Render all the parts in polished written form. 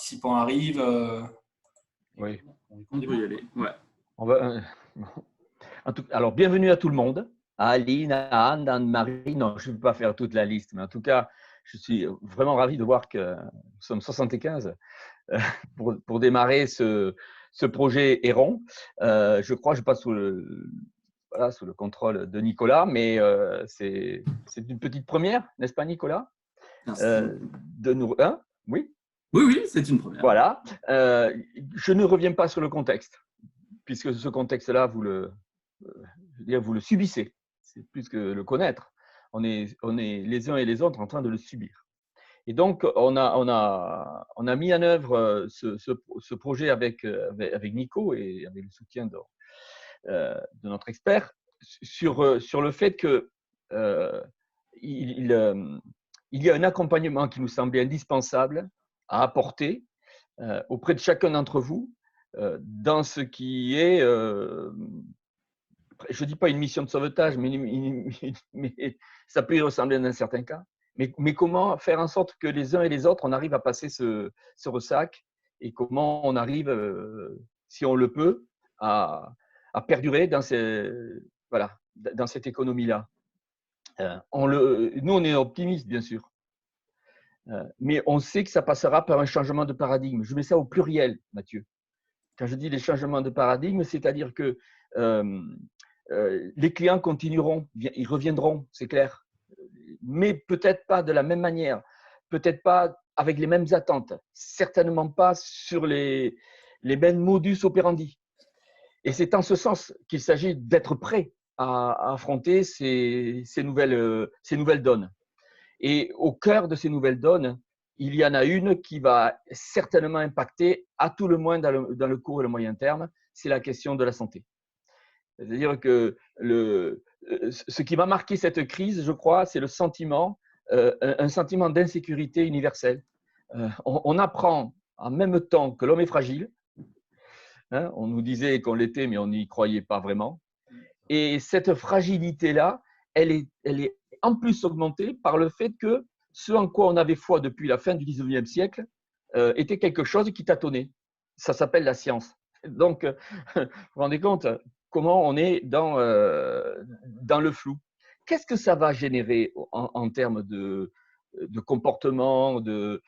participants arrivent. Oui. On peut y aller. Ouais. On va, alors, bienvenue à tout le monde. À Aline, à Anne, à Anne-Marie. Non, je ne vais pas faire toute la liste, mais en tout cas, je suis vraiment ravi de voir que nous sommes 75 pour démarrer ce projet Héron. Je crois que je passe sous le contrôle de Nicolas, mais c'est une petite première, n'est-ce pas, Nicolas? De nous, hein? Oui? Oui, c'est une première. Voilà. Je ne reviens pas sur le contexte, puisque ce contexte-là, vous le subissez. C'est plus que le connaître. On est les uns et les autres en train de le subir. Et donc, on a mis en œuvre ce projet avec Nico et avec le soutien de notre expert sur le fait que il y a un accompagnement qui nous semblait indispensable à apporter auprès de chacun d'entre vous dans ce qui est, je ne dis pas une mission de sauvetage, mais ça peut y ressembler dans un certain cas. Mais comment faire en sorte que les uns et les autres, on arrive à passer ce ressac et comment on arrive, si on le peut, à perdurer dans cette économie-là. Nous, on est optimistes, bien sûr. Mais on sait que ça passera par un changement de paradigme. Je mets ça au pluriel, Mathieu. Quand je dis les changements de paradigme, c'est-à-dire que les clients continueront, ils reviendront, c'est clair, mais peut-être pas de la même manière, peut-être pas avec les mêmes attentes, certainement pas sur les mêmes modus operandi. Et c'est en ce sens qu'il s'agit d'être prêt à affronter ces nouvelles donnes. Et au cœur de ces nouvelles donnes, il y en a une qui va certainement impacter, à tout le moins dans le court et le moyen terme, c'est la question de la santé. C'est-à-dire que ce qui va marquer cette crise, je crois, c'est le sentiment, un sentiment d'insécurité universelle. On apprend en même temps que l'homme est fragile. Hein, on nous disait qu'on l'était, mais on n'y croyait pas vraiment. Et cette fragilité-là, elle est en plus augmentée par le fait que ce en quoi on avait foi depuis la fin du 19e siècle était quelque chose qui tâtonnait. Ça s'appelle la science. Donc, vous vous rendez compte comment on est dans le flou. Qu'est-ce que ça va générer en termes de comportement, de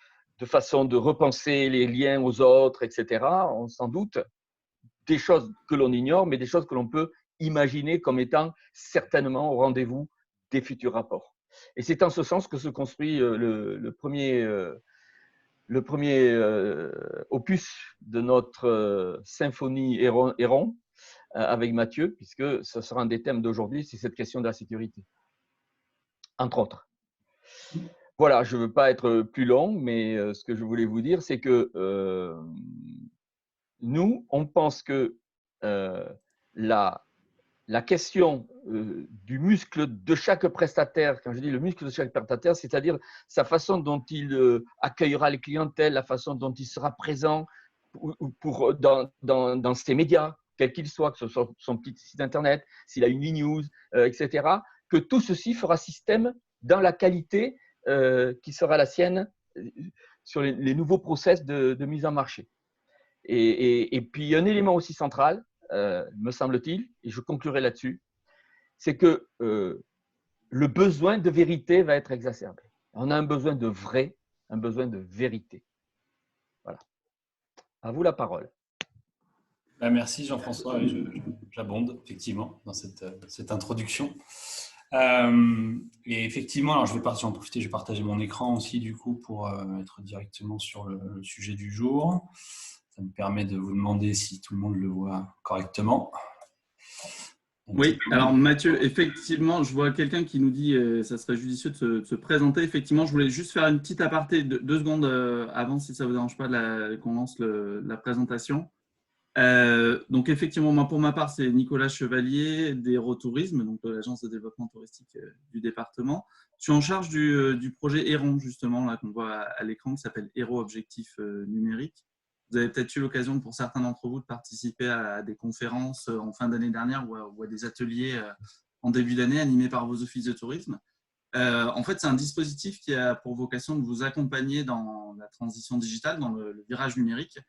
façon de repenser les liens aux autres, etc. On s'en doute des choses que l'on ignore, mais des choses que l'on peut imaginer comme étant certainement au rendez-vous des futurs rapports. Et c'est en ce sens que se construit le premier opus de notre symphonie Héron avec Mathieu, puisque ce sera un des thèmes d'aujourd'hui, c'est cette question de la sécurité, entre autres. Voilà, je ne veux pas être plus long, mais ce que je voulais vous dire, c'est que nous, on pense que la question du muscle de chaque prestataire, quand je dis le muscle de chaque prestataire, c'est-à-dire sa façon dont il accueillera les clientèles, la façon dont il sera présent dans ses médias, quels qu'ils soient, que ce soit son petit site internet, s'il a une e-news, etc., que tout ceci fera système dans la qualité qui sera la sienne sur les nouveaux process de mise en marché. Et puis, un élément aussi central, me semble-t-il, et je conclurai là-dessus, c'est que le besoin de vérité va être exacerbé. On a un besoin de vrai, un besoin de vérité. Voilà. À vous la parole. Merci Jean-François, j'abonde effectivement dans cette introduction. Et effectivement, alors j'en profiter, je vais partager mon écran aussi du coup pour être directement sur le sujet du jour. Ça me permet de vous demander si tout le monde le voit correctement. Oui, alors Mathieu, effectivement, je vois quelqu'un qui nous dit ça serait judicieux de se présenter. Effectivement, je voulais juste faire une petite aparté de 2 secondes avant, si ça ne vous dérange pas, qu'on lance la présentation. Donc effectivement, moi, pour ma part, c'est Nicolas Chevalier d'Héro-Tourisme, donc de l'agence de développement touristique du département. Je suis en charge du projet Héron, justement, là qu'on voit à l'écran, qui s'appelle Héro Objectif Numérique. Vous avez peut-être eu l'occasion, pour certains d'entre vous, de participer à des conférences en fin d'année dernière ou à des ateliers en début d'année animés par vos offices de tourisme. En fait, c'est un dispositif qui a pour vocation de vous accompagner dans la transition digitale, dans le virage numérique,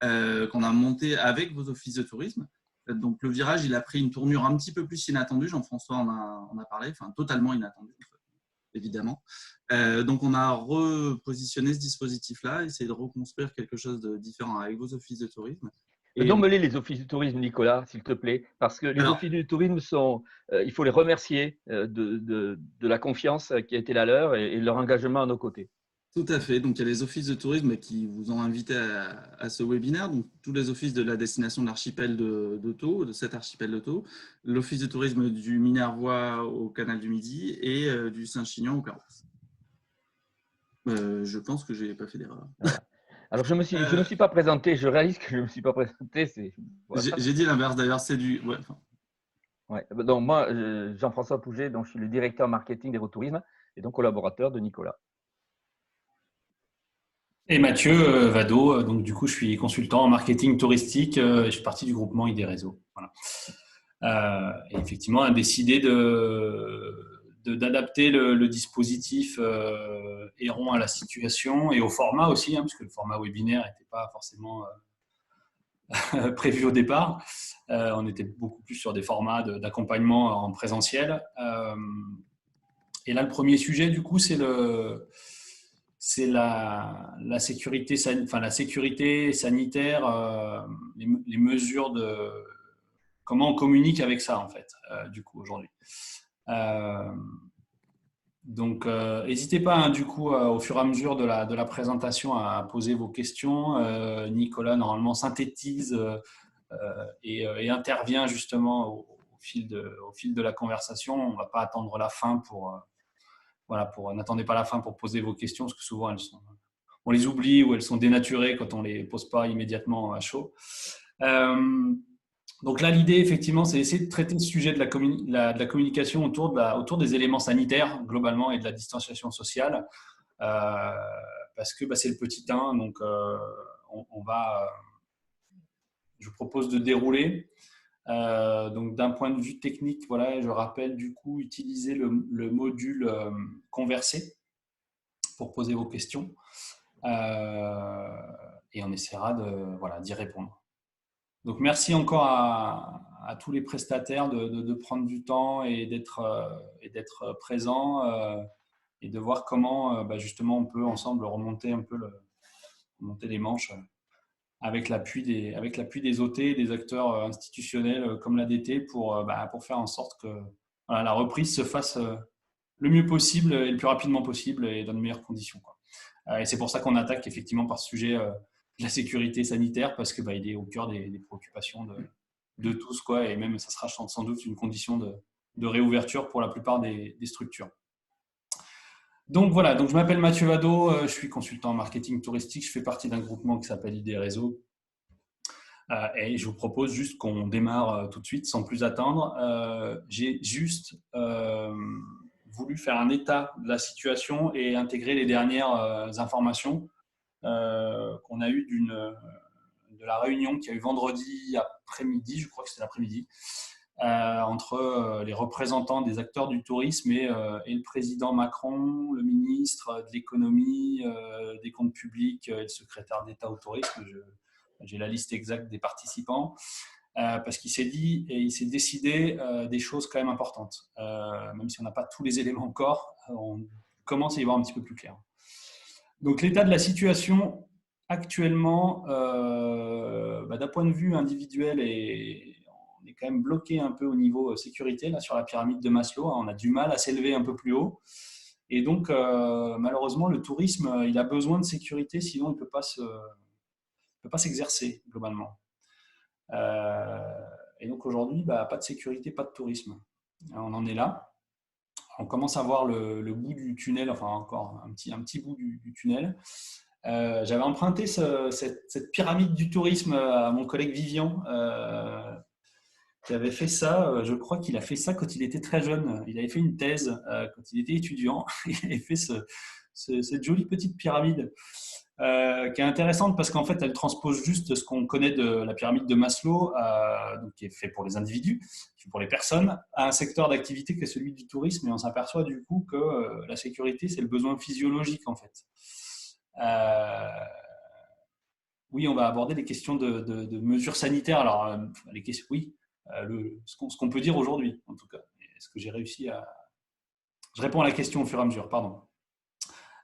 qu'on a monté avec vos offices de tourisme. Donc, le virage, il a pris une tournure un petit peu plus inattendue. Jean-François en a parlé, enfin totalement inattendue, évidemment. Donc, on a repositionné ce dispositif-là, essayé de reconstruire quelque chose de différent avec vos offices de tourisme. Nomme-les les offices du tourisme, Nicolas, s'il te plaît, parce que les offices du tourisme sont, il faut les remercier de la confiance qui a été la leur et leur engagement à nos côtés. Tout à fait. Donc, il y a les offices de tourisme qui vous ont invité à ce webinaire. Donc, tous les offices de la destination de l'archipel de Thau, de cet archipel de Thau, l'office de tourisme du Minervois au canal du Midi et du Saint-Chinian au Carroux. Je pense que je n'ai pas fait d'erreur. Voilà. Alors, je ne me suis pas présenté. Je réalise que je ne me suis pas présenté. Voilà. J'ai dit l'inverse d'ailleurs. C'est du. Ouais, enfin. Ouais. Donc, moi, Jean-François Pouget, donc, je suis le directeur marketing d'Aérotourisme et donc collaborateur de Nicolas. Et Mathieu Vado, donc du coup, je suis consultant en marketing touristique et je suis partie du groupement ID Réseau. Voilà. Et effectivement, on a décidé d'adapter le dispositif Héron à la situation et au format aussi, parce que le format webinaire n'était pas forcément prévu au départ. On était beaucoup plus sur des formats d'accompagnement en présentiel. Et là, le premier sujet, du coup, c'est la sécurité, la sécurité sanitaire, les mesures de comment on communique avec ça en fait, du coup aujourd'hui. Donc, n'hésitez pas du coup au fur et à mesure de la présentation à poser vos questions. Nicolas normalement synthétise et intervient justement au fil de la conversation. On ne va pas attendre la fin pour n'attendez pas la fin pour poser vos questions, parce que souvent, on les oublie ou elles sont dénaturées quand on ne les pose pas immédiatement à chaud. Donc là, l'idée, effectivement, c'est d'essayer de traiter le sujet de la communication autour des éléments sanitaires, globalement, et de la distanciation sociale, parce que c'est le petit 1, donc je vous propose de dérouler. Donc d'un point de vue technique, voilà, je rappelle du coup utiliser le module converser pour poser vos questions et on essaiera d'y répondre. Donc merci encore à tous les prestataires de prendre du temps et d'être présents et de voir comment justement on peut ensemble remonter les manches avec l'appui des OT, des acteurs institutionnels comme l'ADT pour faire en sorte que la reprise se fasse le mieux possible et le plus rapidement possible et dans de meilleures conditions. Et c'est pour ça qu'on attaque effectivement par ce sujet de la sécurité sanitaire, parce que il est au cœur des préoccupations de tous, et même ça sera sans doute une condition de réouverture pour la plupart des structures. Donc voilà, je m'appelle Mathieu Vado, je suis consultant en marketing touristique, je fais partie d'un groupement qui s'appelle ID Réseau et je vous propose juste qu'on démarre tout de suite sans plus attendre. J'ai juste voulu faire un état de la situation et intégrer les dernières informations qu'on a eues de la réunion qu'il y a eu vendredi après-midi, je crois que c'était l'après-midi, entre les représentants des acteurs du tourisme et le président Macron, le ministre de l'économie, des comptes publics et le secrétaire d'État au tourisme. J'ai la liste exacte des participants parce qu'il s'est décidé des choses quand même importantes. Même si on n'a pas tous les éléments encore, on commence à y voir un petit peu plus clair. Donc l'état de la situation actuellement, d'un point de vue individuel on est quand même bloqué un peu au niveau sécurité, là, sur la pyramide de Maslow. On a du mal à s'élever un peu plus haut. Et donc, malheureusement, le tourisme, il a besoin de sécurité, sinon il ne peut pas s'exercer globalement. Et donc, aujourd'hui, pas de sécurité, pas de tourisme. On en est là. On commence à voir le bout du tunnel, enfin encore un petit bout du tunnel. J'avais emprunté cette pyramide du tourisme à mon collègue Vivian, qui avait fait ça. Je crois qu'il a fait ça quand il était très jeune. Il avait fait une thèse quand il était étudiant. Il avait fait cette jolie petite pyramide. qui est intéressante parce qu'en fait, elle transpose juste ce qu'on connaît de la pyramide de Maslow, donc qui est fait pour les individus, qui est pour les personnes, à un secteur d'activité qui est celui du tourisme. Et on s'aperçoit du coup que la sécurité, c'est le besoin physiologique en fait. Oui, on va aborder les questions de mesures sanitaires. Alors, les questions, oui, ce qu'on peut dire aujourd'hui, en tout cas. Est-ce que j'ai réussi à… Je réponds à la question au fur et à mesure, pardon.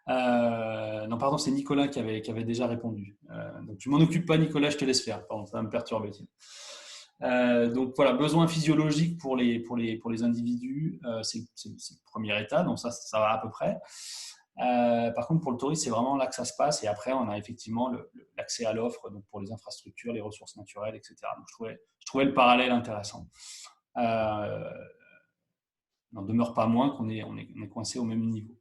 Non, pardon, c'est Nicolas qui avait déjà répondu. Donc, tu m'en occupes pas, Nicolas, je te laisse faire. Pardon, ça va me perturber. Donc, voilà, besoin physiologique pour les individus, c'est le premier état, donc ça va à peu près. Par contre, pour le tourisme, c'est vraiment là que ça se passe. Et après, on a effectivement l'accès à l'offre, donc pour les infrastructures, les ressources naturelles, etc. Donc, je trouvais le parallèle intéressant. N'en demeure pas moins qu'on est coincé au même niveau.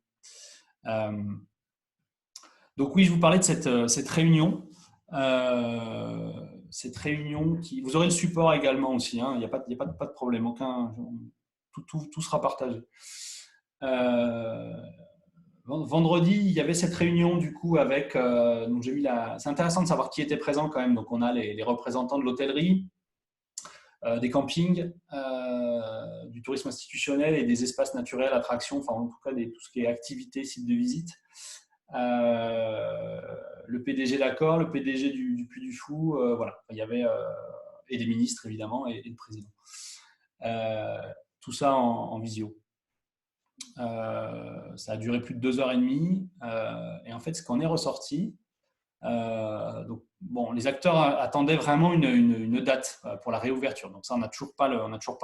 Donc oui, je vous parlais de cette réunion. Cette réunion qui… Vous aurez le support également aussi, hein, il n'y a pas de problème, tout sera partagé. Vendredi, il y avait cette réunion du coup avec… donc j'ai mis c'est intéressant de savoir qui était présent quand même. Donc on a les représentants de l'hôtellerie, des campings, du tourisme institutionnel et des espaces naturels, attractions, enfin en tout cas tout ce qui est activités, sites de visite. Le PDG d'accord, le PDG du Puy du Fou, voilà, il y avait et des ministres évidemment et le président. Tout ça en visio. Ça a duré plus de 2h30 et en fait ce qu'on est ressorti, donc, bon, les acteurs attendaient vraiment une date pour la réouverture. Donc ça, on n'a toujours pas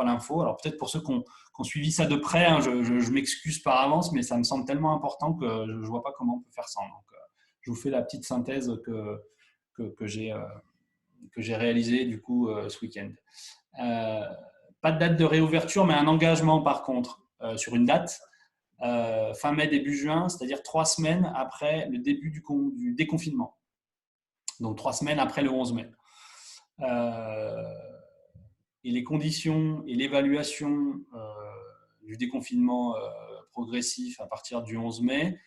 l'info. Alors peut-être pour ceux qui ont suivi ça de près, hein, je m'excuse par avance, mais ça me semble tellement important que je ne vois pas comment on peut faire sans. Donc, je vous fais la petite synthèse que j'ai réalisée du coup ce week-end. Pas de date de réouverture, mais un engagement par contre sur une date. Fin mai, début juin, c'est-à-dire 3 semaines après le début du déconfinement. Donc 3 semaines après le 11 mai. Et les conditions et l'évaluation du déconfinement progressif à partir du 11 mai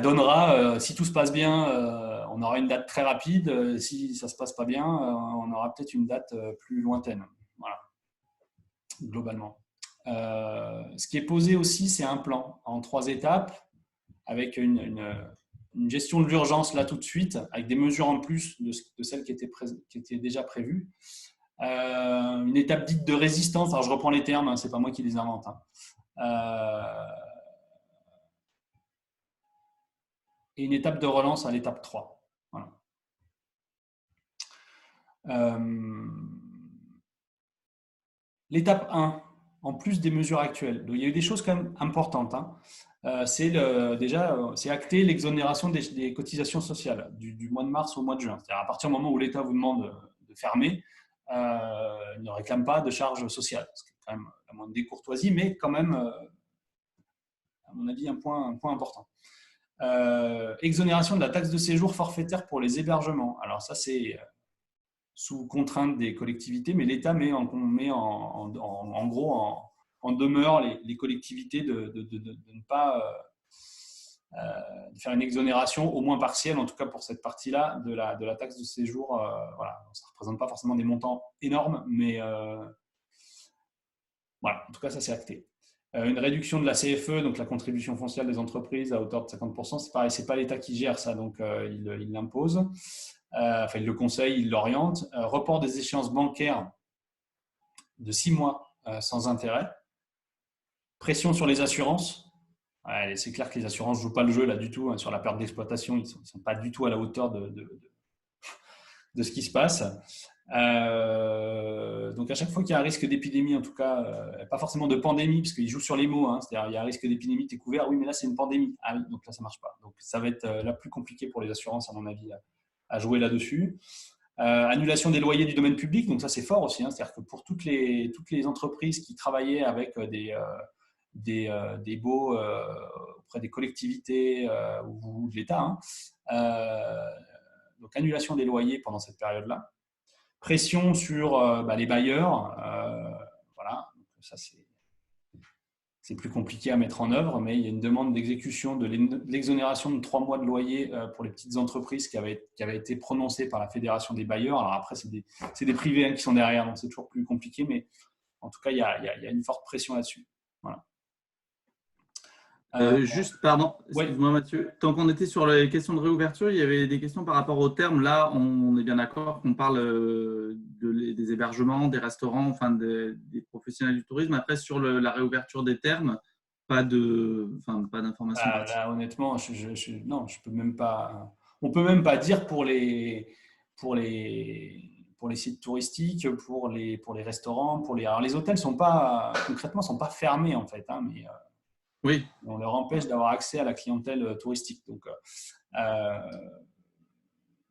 donnera, si tout se passe bien, on aura une date très rapide. Si ça ne se passe pas bien, on aura peut-être une date plus lointaine. Voilà, globalement. Ce qui est posé aussi, c'est un plan en 3 étapes avec une gestion de l'urgence là tout de suite, avec des mesures en plus de celles qui étaient déjà prévues. Une étape dite de résistance, alors je reprends les termes, hein, ce n'est pas moi qui les invente. Hein. Et une étape de relance à l'étape 3. Voilà. L'étape 1, en plus des mesures actuelles, donc il y a eu des choses quand même importantes. Hein. C'est acter l'exonération des cotisations sociales du mois de mars au mois de juin. C'est-à-dire à partir du moment où l'État vous demande de fermer, il ne réclame pas de charges sociales. C'est quand même la moindre des courtoisies, mais quand même, à mon avis, un point important. Exonération de la taxe de séjour forfaitaire pour les hébergements. Alors ça, c'est sous contrainte des collectivités, mais l'État met en gros en demeure les collectivités de ne pas de faire une exonération au moins partielle, en tout cas pour cette partie-là, de la taxe de séjour. Voilà. Ça ne représente pas forcément des montants énormes, mais voilà, en tout cas, ça c'est acté. Une réduction de la CFE, donc la contribution foncière des entreprises, à hauteur de 50%. C'est pareil, ce n'est pas l'État qui gère ça, donc il l'impose. Il le conseille, il l'oriente. Report des échéances bancaires de 6 mois sans intérêt. Pression sur les assurances. Ouais, c'est clair que les assurances ne jouent pas le jeu là du tout. Hein, sur la perte d'exploitation, ils ne sont pas du tout à la hauteur de ce qui se passe. Donc à chaque fois qu'il y a un risque d'épidémie, en tout cas, pas forcément de pandémie, parce qu'ils jouent sur les mots, hein, c'est-à-dire il y a un risque d'épidémie, tu es couvert, oui, mais là c'est une pandémie. Ah oui, donc là ça ne marche pas. Donc ça va être la plus compliquée pour les assurances, à mon avis, à jouer là-dessus. Annulation des loyers du domaine public, donc ça c'est fort aussi, hein, c'est-à-dire que pour toutes les entreprises qui travaillaient avec des baux auprès des collectivités ou de l'État, hein, donc annulation des loyers pendant cette période-là. Pression sur les bailleurs, voilà, donc ça c'est plus compliqué à mettre en œuvre, mais il y a une demande d'exécution de l'exonération de 3 mois de loyer pour les petites entreprises qui avait été prononcée par la Fédération des bailleurs. Alors après, c'est des privés hein, qui sont derrière, donc c'est toujours plus compliqué, mais en tout cas, il y a une forte pression là-dessus. Voilà. Juste, pardon, excuse-moi Mathieu, tant qu'on était sur les questions de réouverture, il y avait des questions par rapport au terme. Là, on est bien d'accord qu'on parle des hébergements, des restaurants, enfin des professionnels du tourisme. Après, sur la réouverture des termes, pas d'informations. Là, honnêtement, non, je peux même pas. On peut même pas dire pour les sites touristiques, pour les restaurants, alors les hôtels concrètement sont pas fermés en fait, hein, mais oui. On leur empêche d'avoir accès à la clientèle touristique. Donc,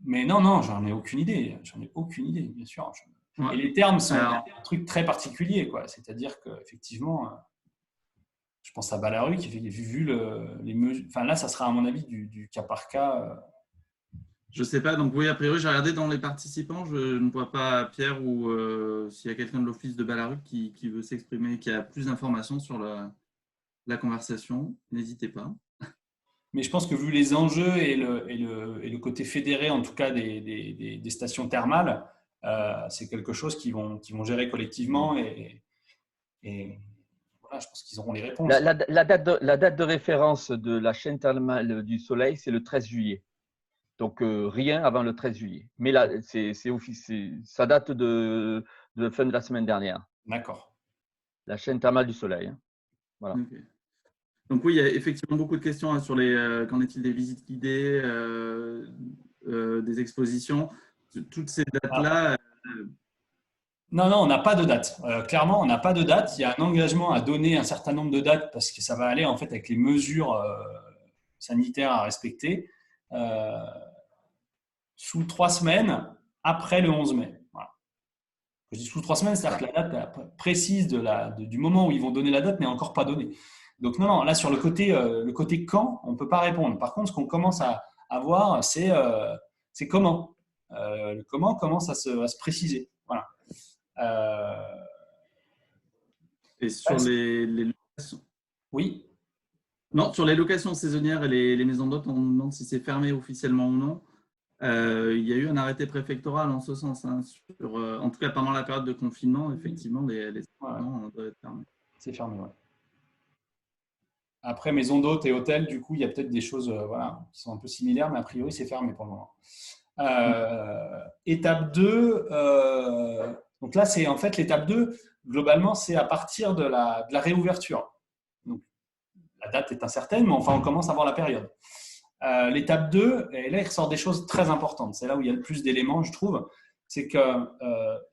mais non, j'en ai aucune idée. J'en ai aucune idée, bien sûr. Ouais. Et les termes sont un truc très particulier, quoi. C'est-à-dire qu'effectivement, je pense à Ballaruc, qui vu les mesures. Enfin, là, ça sera à mon avis du cas par cas. Je ne sais pas. Donc, oui, a priori, j'ai regardé dans les participants. Je ne vois pas Pierre ou s'il y a quelqu'un de l'office de Ballaruc qui veut s'exprimer, qui a plus d'informations sur la conversation, n'hésitez pas. Mais je pense que vu les enjeux et le côté fédéré, en tout cas des stations thermales, c'est quelque chose qu'ils vont gérer collectivement et voilà, je pense qu'ils auront les réponses. La date de référence de la chaîne thermale du Soleil, c'est le 13 juillet. Donc, rien avant le 13 juillet. Mais là, ça date de fin de la semaine dernière. D'accord. La chaîne thermale du Soleil. Hein. Voilà. Okay. Donc oui, il y a effectivement beaucoup de questions hein, sur qu'en est-il des visites guidées, des expositions, toutes ces dates-là. Non, on n'a pas de date. Clairement, on n'a pas de date. Il y a un engagement à donner un certain nombre de dates parce que ça va aller en fait avec les mesures sanitaires à respecter sous 3 semaines après le 11 mai. Voilà. Je dis sous 3 semaines, c'est-à-dire que la date précise du moment où ils vont donner la date n'est encore pas donnée. Donc non, là sur le côté quand, on ne peut pas répondre. Par contre, ce qu'on commence à voir, c'est comment. Comment commence à se préciser. Voilà. Et sur les locations. Oui. Non, sur les locations saisonnières et les maisons d'hôtes, on demande si c'est fermé officiellement ou non. Il y a eu un arrêté préfectoral en ce sens. Hein, en tout cas, pendant la période de confinement, effectivement, les établissements doivent être fermés. C'est fermé, oui. Après, maison d'hôtes et hôtels, du coup, il y a peut-être des choses qui sont un peu similaires, mais a priori, c'est fermé pour le moment. Étape 2, donc là, c'est en fait l'étape 2, globalement, c'est à partir de la réouverture. Donc, la date est incertaine, mais enfin, on commence à voir la période. L'étape 2, et là, il ressort des choses très importantes. C'est là où il y a le plus d'éléments, je trouve. C'est que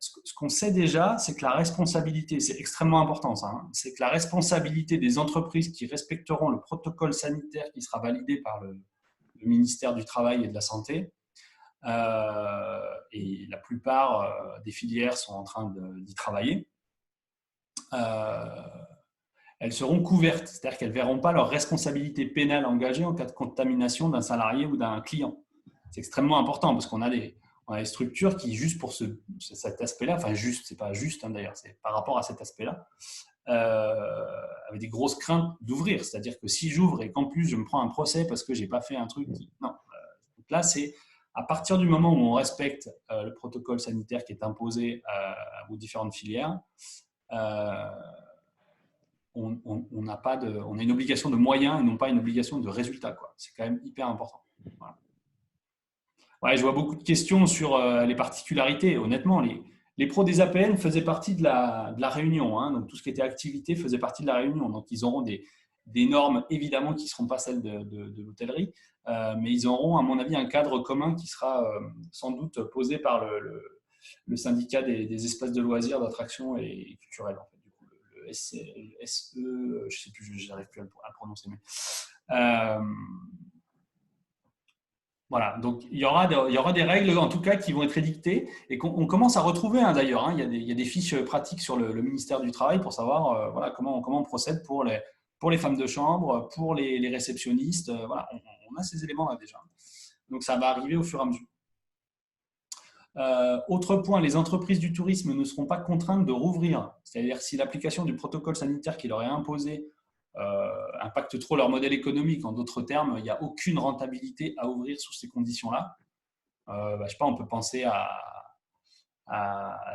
ce qu'on sait déjà, c'est que la responsabilité, c'est extrêmement important ça, hein, c'est que la responsabilité des entreprises qui respecteront le protocole sanitaire qui sera validé par le ministère du Travail et de la Santé, et la plupart des filières sont en train d'y travailler, elles seront couvertes, c'est-à-dire qu'elles ne verront pas leur responsabilité pénale engagée en cas de contamination d'un salarié ou d'un client. C'est extrêmement important parce qu'on a des structures qui, juste pour cet aspect-là, enfin juste, c'est pas juste hein, d'ailleurs, c'est par rapport à cet aspect-là, avec des grosses craintes d'ouvrir. C'est-à-dire que si j'ouvre et qu'en plus je me prends un procès parce que je n'ai pas fait un truc non. Donc là, c'est à partir du moment où on respecte le protocole sanitaire qui est imposé à vos différentes filières, on a une obligation de moyens et non pas une obligation de résultat, quoi. C'est quand même hyper important. Voilà. Ouais, je vois beaucoup de questions sur les particularités. Honnêtement, les pros des APN faisaient partie de la réunion. Hein, donc, tout ce qui était activité faisait partie de la réunion. Donc, ils auront des normes, évidemment, qui ne seront pas celles de l'hôtellerie, mais ils auront, à mon avis, un cadre commun qui sera sans doute posé par le syndicat des espaces de loisirs, d'attractions et culturels. En fait. Du coup, le SE, je ne sais plus, je n'arrive plus à le prononcer. Mais, voilà, donc il y aura des règles en tout cas qui vont être édictées et qu'on commence à retrouver hein, d'ailleurs. Hein, il y a des fiches pratiques sur le ministère du Travail pour savoir voilà, comment on procède pour les femmes de chambre, pour les réceptionnistes. Voilà, on a ces éléments-là déjà. Donc ça va arriver au fur et à mesure. Autre point, les entreprises du tourisme ne seront pas contraintes de rouvrir. C'est-à-dire si l'application du protocole sanitaire qui leur est imposé impactent trop leur modèle économique. En d'autres termes, il n'y a aucune rentabilité à ouvrir sous ces conditions-là. Je ne sais pas, on peut penser à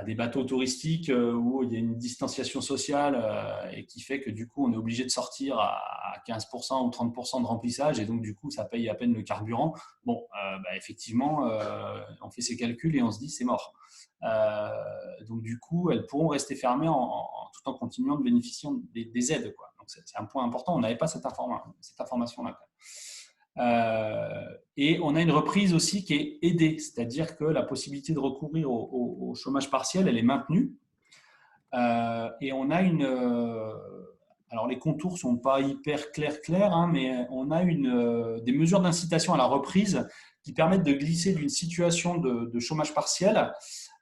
des bateaux touristiques où il y a une distanciation sociale et qui fait que du coup, on est obligé de sortir à 15% ou 30% de remplissage et donc du coup, ça paye à peine le carburant. Bon, effectivement, on fait ses calculs et on se dit c'est mort. Donc du coup, elles pourront rester fermées tout en continuant de bénéficier des aides, quoi. Donc c'est un point important. On n'avait pas cette information-là. Et on a une reprise aussi qui est aidée, c'est-à-dire que la possibilité de recourir au chômage partiel, elle est maintenue. Et on a alors les contours ne sont pas hyper clairs, hein, mais on a des mesures d'incitation à la reprise qui permettent de glisser d'une situation de chômage partiel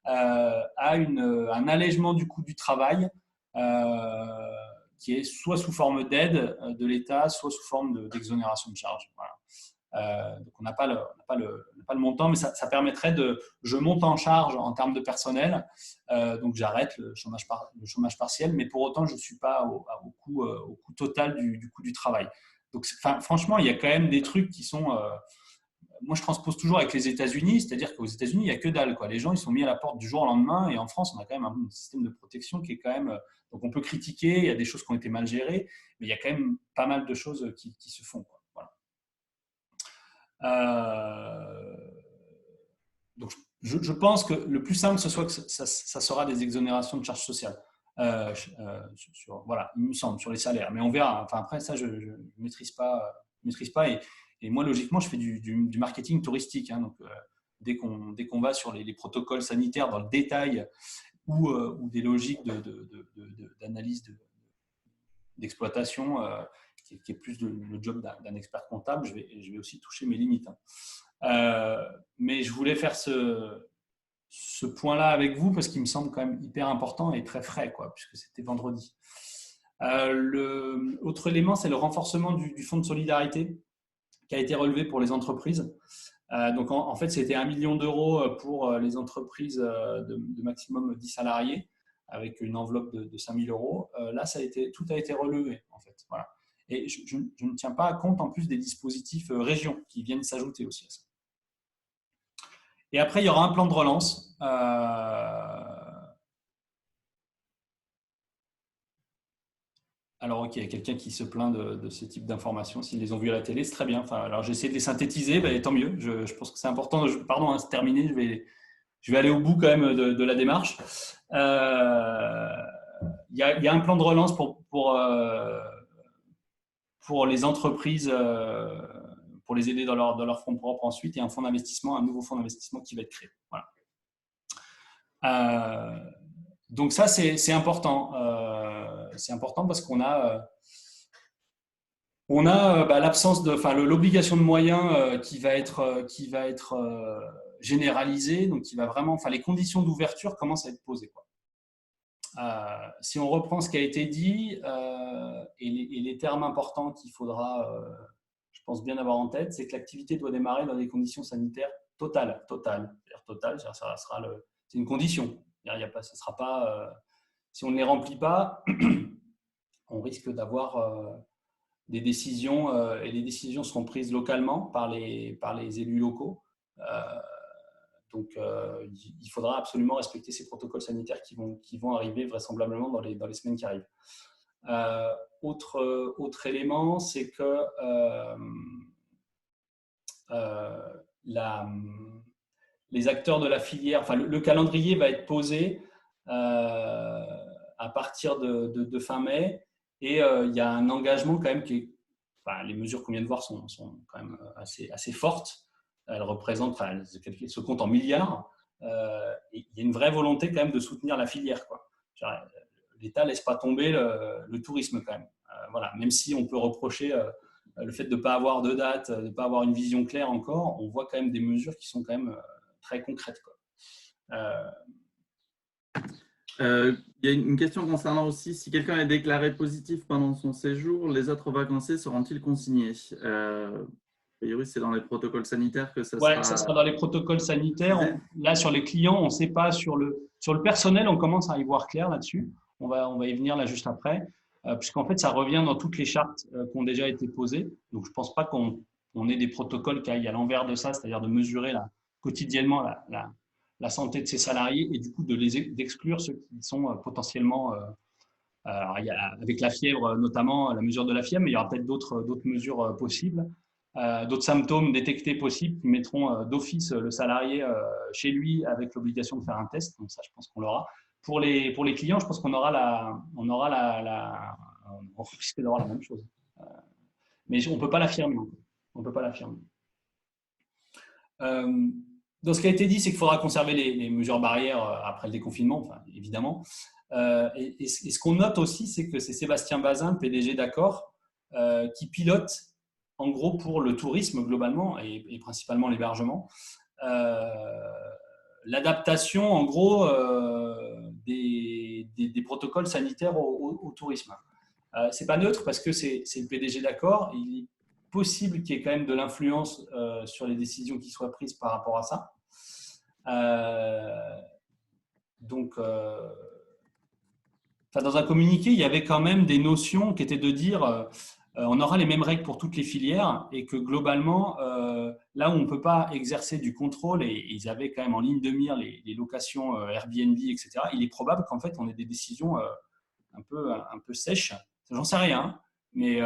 à un allègement du coût du travail qui est soit sous forme d'aide de l'État, soit sous forme d'exonération de charges. Voilà. Donc on n'a pas le montant, mais ça permettrait je monte en charge en termes de personnel, donc j'arrête le chômage partiel, mais pour autant je ne suis pas au coût total du coût du travail. Donc franchement, il y a quand même des trucs qui sont… moi, je transpose toujours avec les États-Unis, c'est-à-dire qu'aux États-Unis, il n'y a que dalle, quoi. Les gens, ils sont mis à la porte du jour au lendemain, et en France, on a quand même un système de protection qui est quand même… Donc on peut critiquer, il y a des choses qui ont été mal gérées, mais il y a quand même pas mal de choses qui se font, quoi. Voilà. Donc, je pense que le plus simple, ce soit que ça sera des exonérations de charges sociales. Voilà, il me semble, sur les salaires. Mais on verra. Enfin, après, ça, je ne maîtrise pas. Et moi, logiquement, je fais du marketing touristique. Hein, donc, dès qu'on va sur les protocoles sanitaires dans le détail ou des logiques d'analyse d'exploitation, qui est plus le job d'un expert comptable, je vais aussi toucher mes limites. Hein. Mais je voulais faire ce point-là avec vous parce qu'il me semble quand même hyper important et très frais, quoi, puisque c'était vendredi. Autre élément, c'est le renforcement du fonds de solidarité qui a été relevé pour les entreprises. Donc, en fait, c'était 1 million d'euros pour les entreprises de maximum 10 salariés avec une enveloppe de 5 000 euros. Là, tout a été relevé, en fait. Voilà. Et je ne tiens pas compte en plus des dispositifs régions qui viennent s'ajouter aussi à ça. Et après, il y aura un plan de relance. Alors, ok, il y a quelqu'un qui se plaint de ce type d'informations. S'ils les ont vues à la télé, c'est très bien. Enfin, alors, j'ai essayé de les synthétiser, tant mieux. Je pense que c'est important. Pardon, hein, c'est terminé. Je vais aller au bout quand même de la démarche. Il y a un plan de relance pour les entreprises, pour les aider dans leur fonds propres ensuite, et un nouveau fonds d'investissement qui va être créé. Voilà. Donc ça, c'est important. C'est important parce qu'on a l'absence l'obligation de moyens qui va être généralisée, donc qui va vraiment, les conditions d'ouverture commencent à être posées, quoi. Si on reprend ce qui a été dit et les termes importants qu'il faudra, je pense, bien avoir en tête, c'est que l'activité doit démarrer dans des conditions sanitaires totales. C'est-à-dire totales, c'est une condition. Ça sera pas, si on ne les remplit pas, on risque d'avoir des décisions et les décisions seront prises localement par les élus locaux. Donc, il faudra absolument respecter ces protocoles sanitaires qui vont arriver vraisemblablement dans les semaines qui arrivent. Autre élément, c'est que les acteurs de la filière, le calendrier va être posé à partir de fin mai, et il y a un engagement quand même les mesures qu'on vient de voir sont quand même assez fortes. Elles représentent, elles se comptent en milliards. Et il y a une vraie volonté quand même de soutenir la filière, quoi. L'État ne laisse pas tomber le tourisme quand même. Voilà. Même si on peut reprocher le fait de ne pas avoir de date, de ne pas avoir une vision claire encore, on voit quand même des mesures qui sont quand même très concrètes, quoi. Il y a une question concernant aussi si quelqu'un est déclaré positif pendant son séjour, les autres vacanciers seront-ils consignés? A priori, c'est dans les protocoles sanitaires que ça sera… Oui, ça sera dans les protocoles sanitaires. Là, sur les clients, on ne sait pas. Sur le personnel, on commence à y voir clair là-dessus. On va y venir là juste après. puisqu'en fait, ça revient dans toutes les chartes qui ont déjà été posées. Donc, je ne pense pas qu'on ait des protocoles qui aillent à l'envers de ça, c'est-à-dire de mesurer quotidiennement la santé de ses salariés et du coup d'exclure ceux qui sont potentiellement… alors, il y a, avec la fièvre, notamment la mesure de la fièvre, mais il y aura peut-être d'autres mesures possibles. D'autres symptômes détectés possibles qui mettront d'office le salarié chez lui avec l'obligation de faire un test. Donc ça, je pense qu'on l'aura. Pour les clients, je pense qu'on aura on risque d'avoir la même chose. Mais on ne peut pas l'affirmer. On peut pas l'affirmer. Donc, ce qui a été dit, c'est qu'il faudra conserver les mesures barrières après le déconfinement, enfin, évidemment. Et ce qu'on note aussi, c'est que c'est Sébastien Bazin, le PDG d'Accor, qui pilote en gros pour le tourisme globalement et principalement l'hébergement, l'adaptation en gros des protocoles sanitaires au tourisme. C'est pas neutre parce que c'est le PDG d'Accor. Il est possible qu'il y ait quand même de l'influence sur les décisions qui soient prises par rapport à ça. Donc, dans un communiqué, il y avait quand même des notions qui étaient de dire on aura les mêmes règles pour toutes les filières et que globalement, là où on ne peut pas exercer du contrôle, et ils avaient quand même en ligne de mire les locations Airbnb, etc., il est probable qu'en fait, on ait des décisions un peu sèches. J'en sais rien, mais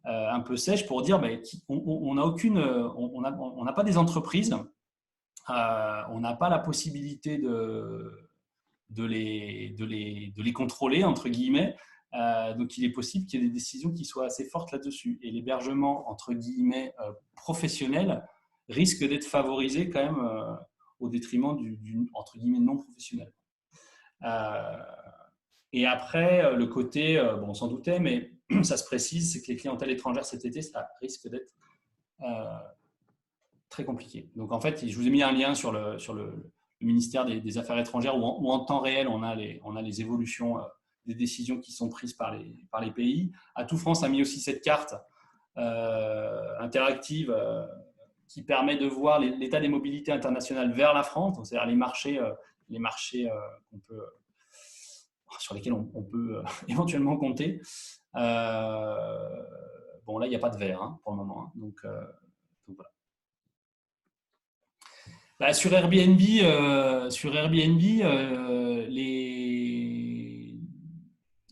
un peu sèches pour dire on n'a aucune, on n'a pas des entreprises, on n'a pas la possibilité de les contrôler, entre guillemets. Donc, il est possible qu'il y ait des décisions qui soient assez fortes là-dessus. Et l'hébergement, entre guillemets, professionnel risque d'être favorisé quand même au détriment du entre guillemets, non professionnel. Et après, le côté, on s'en doutait, mais ça se précise, c'est que les clientèles étrangères cet été, ça risque d'être très compliqué. Donc, en fait, je vous ai mis un lien sur le ministère des Affaires étrangères où en temps réel, on a les évolutions des décisions qui sont prises par les pays. Atout France a mis aussi cette carte interactive qui permet de voir l'état des mobilités internationales vers la France, c'est-à-dire les marchés sur lesquels on peut éventuellement compter. Là, il n'y a pas de vert pour le moment. Donc voilà. Sur Airbnb,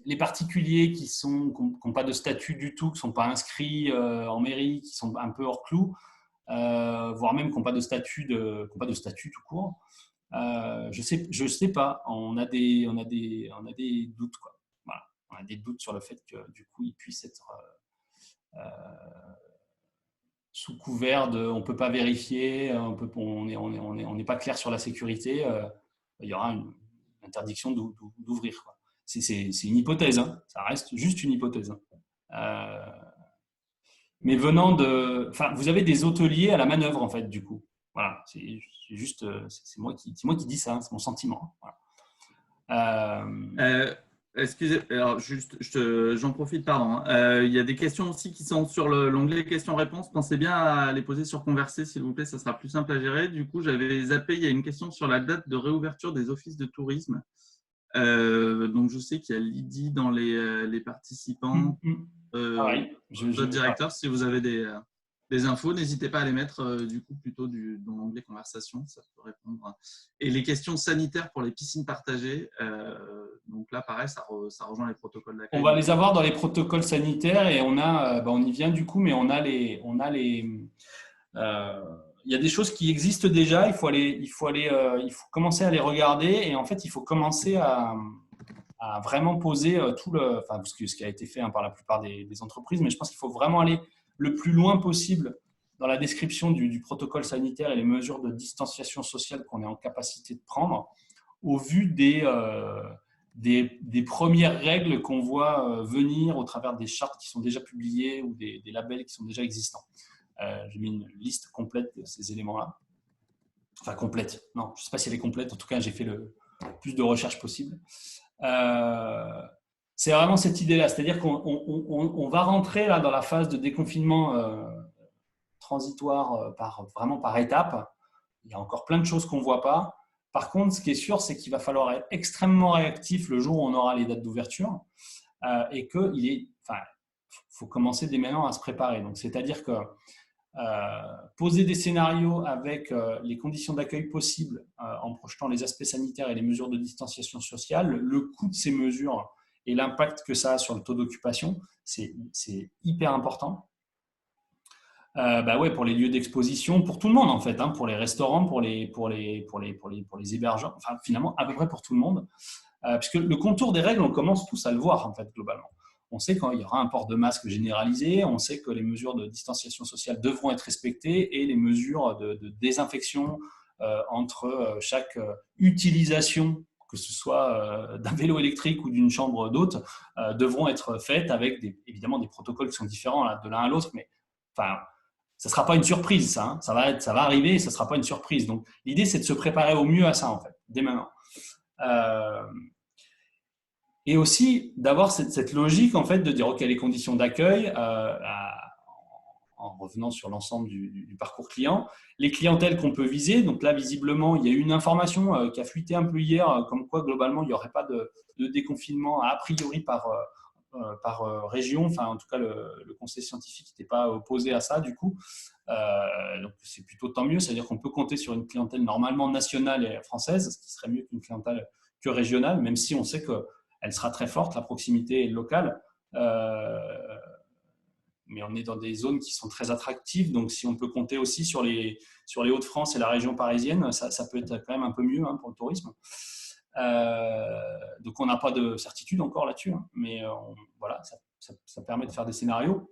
les particuliers qui n'ont pas de statut du tout, qui ne sont pas inscrits en mairie, qui sont un peu hors clou, voire même qui n'ont pas de statut tout court, je sais pas. On a des doutes, quoi. Voilà. On a des doutes sur le fait que du coup ils puissent être sous couvert de, on peut pas vérifier, on n'est pas clair sur la sécurité. Il y aura une interdiction d'ouvrir, quoi. C'est une hypothèse, ça reste juste une hypothèse. Mais venant vous avez des hôteliers à la manœuvre en fait, du coup. Voilà, c'est moi qui dis ça, c'est mon sentiment. Voilà. Excusez, alors juste, j'en profite, pardon. Il y a des questions aussi qui sont sur l'onglet questions-réponses. Pensez bien à les poser sur Converser, s'il vous plaît, ça sera plus simple à gérer. Du coup, j'avais zappé, il y a une question sur la date de réouverture des offices de tourisme. Donc, je sais qu'il y a Lydie dans les participants. Votre directeur, si vous avez des infos, n'hésitez pas à les mettre du coup plutôt dans l'onglet conversation, ça peut répondre. Et les questions sanitaires pour les piscines partagées, donc là pareil, ça rejoint les protocoles d'accueil. On va les avoir dans les protocoles sanitaires et on y vient du coup, mais il y a des choses qui existent déjà, il faut commencer à les regarder et en fait il faut commencer à vraiment poser ce qui a été fait par la plupart des entreprises, mais je pense qu'il faut vraiment aller le plus loin possible dans la description du protocole sanitaire et les mesures de distanciation sociale qu'on est en capacité de prendre au vu des premières règles qu'on voit venir au travers des chartes qui sont déjà publiées ou des labels qui sont déjà existants. J'ai mis une liste complète de ces éléments-là. Enfin, complète. Non, je ne sais pas si elle est complète. En tout cas, j'ai fait le plus de recherches possible. C'est vraiment cette idée-là. C'est-à-dire qu'on va rentrer là dans la phase de déconfinement transitoire vraiment par étapes. Il y a encore plein de choses qu'on ne voit pas. Par contre, ce qui est sûr, c'est qu'il va falloir être extrêmement réactif le jour où on aura les dates d'ouverture. et qu'il faut commencer dès maintenant à se préparer. Donc, c'est-à-dire que poser des scénarios avec les conditions d'accueil possibles en projetant les aspects sanitaires et les mesures de distanciation sociale, le coût de ces mesures et l'impact que ça a sur le taux d'occupation, c'est hyper important. Ouais, pour les lieux d'exposition, pour tout le monde en fait, hein, pour les restaurants, pour les hébergeurs, enfin finalement à peu près pour tout le monde, puisque le contour des règles, on commence tous à le voir en fait globalement. On sait qu'il y aura un port de masque généralisé, on sait que les mesures de distanciation sociale devront être respectées et les mesures de désinfection entre chaque utilisation, que ce soit d'un vélo électrique ou d'une chambre d'hôte, devront être faites avec évidemment des protocoles qui sont différents là, de l'un à l'autre, mais enfin, ça ne sera pas une surprise, ça. Hein. Ça va arriver et ça ne sera pas une surprise. Donc, l'idée, c'est de se préparer au mieux à ça, en fait, dès maintenant. Et aussi d'avoir cette logique, en fait, de dire, OK, les conditions d'accueil, en revenant sur l'ensemble du parcours client, les clientèles qu'on peut viser. Donc là, visiblement, il y a eu une information qui a fuité un peu hier, comme quoi, globalement, il n'y aurait pas de déconfinement a priori par région. Enfin, en tout cas, le conseil scientifique n'était pas opposé à ça, du coup. Donc, c'est plutôt tant mieux. C'est-à-dire qu'on peut compter sur une clientèle normalement nationale et française, ce qui serait mieux qu'une clientèle que régionale, même si on sait qu'elle sera très forte, la proximité est locale. Mais on est dans des zones qui sont très attractives. Donc, si on peut compter aussi sur les Hauts-de-France et la région parisienne, ça peut être quand même un peu mieux pour le tourisme. Donc, on n'a pas de certitude encore là-dessus, hein, mais voilà, ça permet de faire des scénarios.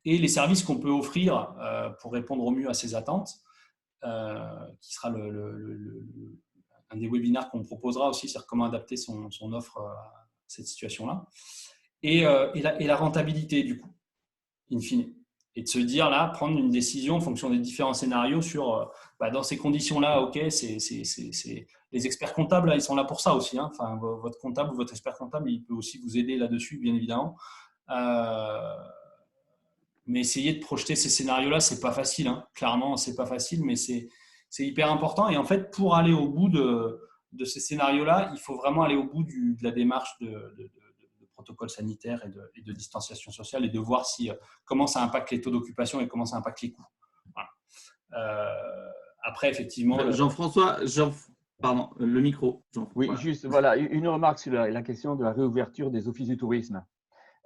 Et les services qu'on peut offrir pour répondre au mieux à ces attentes, qui sera un des webinaires qu'on proposera aussi, c'est comment adapter son offre à cette situation-là. Et la rentabilité, du coup, in fine. Et de se dire, là, prendre une décision en fonction des différents scénarios sur, dans ces conditions-là, OK, les experts comptables, là, ils sont là pour ça aussi. Hein. Enfin, votre comptable ou votre expert comptable, il peut aussi vous aider là-dessus, bien évidemment. Mais essayer de projeter ces scénarios-là, c'est pas facile. Hein. Clairement, c'est pas facile, mais c'est hyper important. Et en fait, pour aller au bout de ces scénarios-là, il faut vraiment aller au bout de la démarche de protocole sanitaire et de distanciation sociale et de voir comment ça impacte les taux d'occupation et comment ça impacte les coûts. Voilà. Après, effectivement… Jean-François, pardon, le micro. Oui, voilà. Juste voilà, une remarque sur la question de la réouverture des offices du tourisme.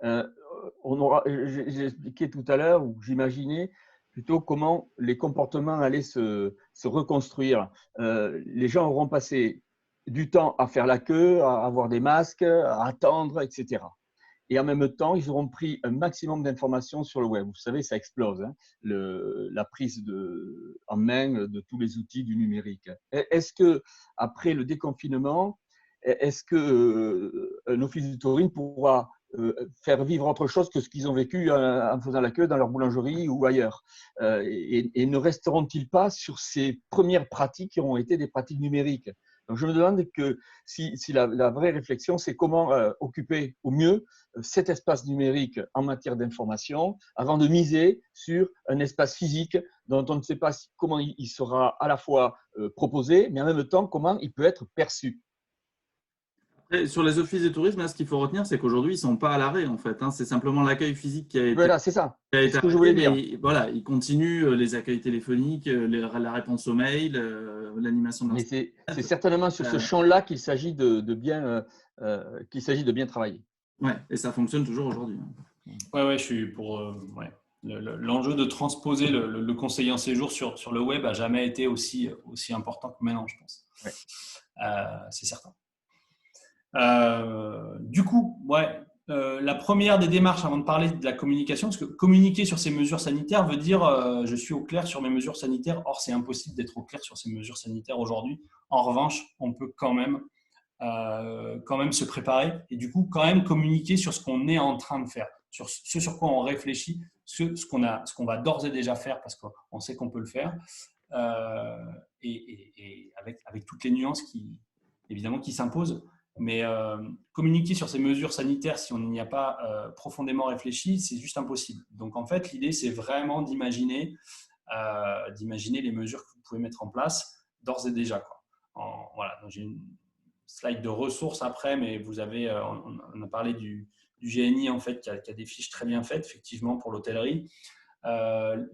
J'ai expliqué tout à l'heure, ou j'imaginais plutôt comment les comportements allaient se reconstruire. Les gens auront passé du temps à faire la queue, à avoir des masques, à attendre, etc. Et en même temps, ils auront pris un maximum d'informations sur le web. Vous savez, ça explose, hein, la prise en main de tous les outils du numérique. Est-ce que après le déconfinement, est-ce que un office du tourisme pourra faire vivre autre chose que ce qu'ils ont vécu en faisant la queue dans leur boulangerie ou ailleurs, et ne resteront-ils pas sur ces premières pratiques qui ont été des pratiques numériques? Donc, je me demande si la vraie réflexion, c'est comment occuper au mieux cet espace numérique en matière d'information avant de miser sur un espace physique dont on ne sait pas comment il sera à la fois proposé, mais en même temps, comment il peut être perçu. Et sur les offices de tourisme, là, ce qu'il faut retenir, c'est qu'aujourd'hui, ils ne sont pas à l'arrêt, en fait. Hein. C'est simplement l'accueil physique qui a été… Voilà, c'est ça. C'est ce que je voulais dire. Mais voilà, ils continuent les accueils téléphoniques, la réponse aux mails, l'animation de… Mais c'est certainement sur ce champ-là qu'il s'agit de bien travailler. Ouais, et ça fonctionne toujours aujourd'hui. Ouais, je suis pour… L'enjeu de transposer le conseiller en séjour sur le web n'a jamais été aussi important que maintenant, je pense. Ouais. C'est certain. Du coup, la première des démarches avant de parler de la communication, parce que communiquer sur ces mesures sanitaires veut dire je suis au clair sur mes mesures sanitaires. Or, c'est impossible d'être au clair sur ces mesures sanitaires aujourd'hui. En revanche, on peut quand même se préparer et du coup quand même communiquer sur ce qu'on est en train de faire, sur ce sur quoi on réfléchit, ce qu'on va d'ores et déjà faire parce qu'on sait qu'on peut le faire, et avec toutes les nuances évidemment qui s'imposent. Mais communiquer sur ces mesures sanitaires, si on n'y a pas profondément réfléchi, c'est juste impossible. Donc en fait, l'idée, c'est vraiment d'imaginer les mesures que vous pouvez mettre en place d'ores et déjà, quoi. Voilà, donc slide de ressources après, mais vous avez, on a parlé du GNI en fait, qui a des fiches très bien faites, effectivement, pour l'hôtellerie.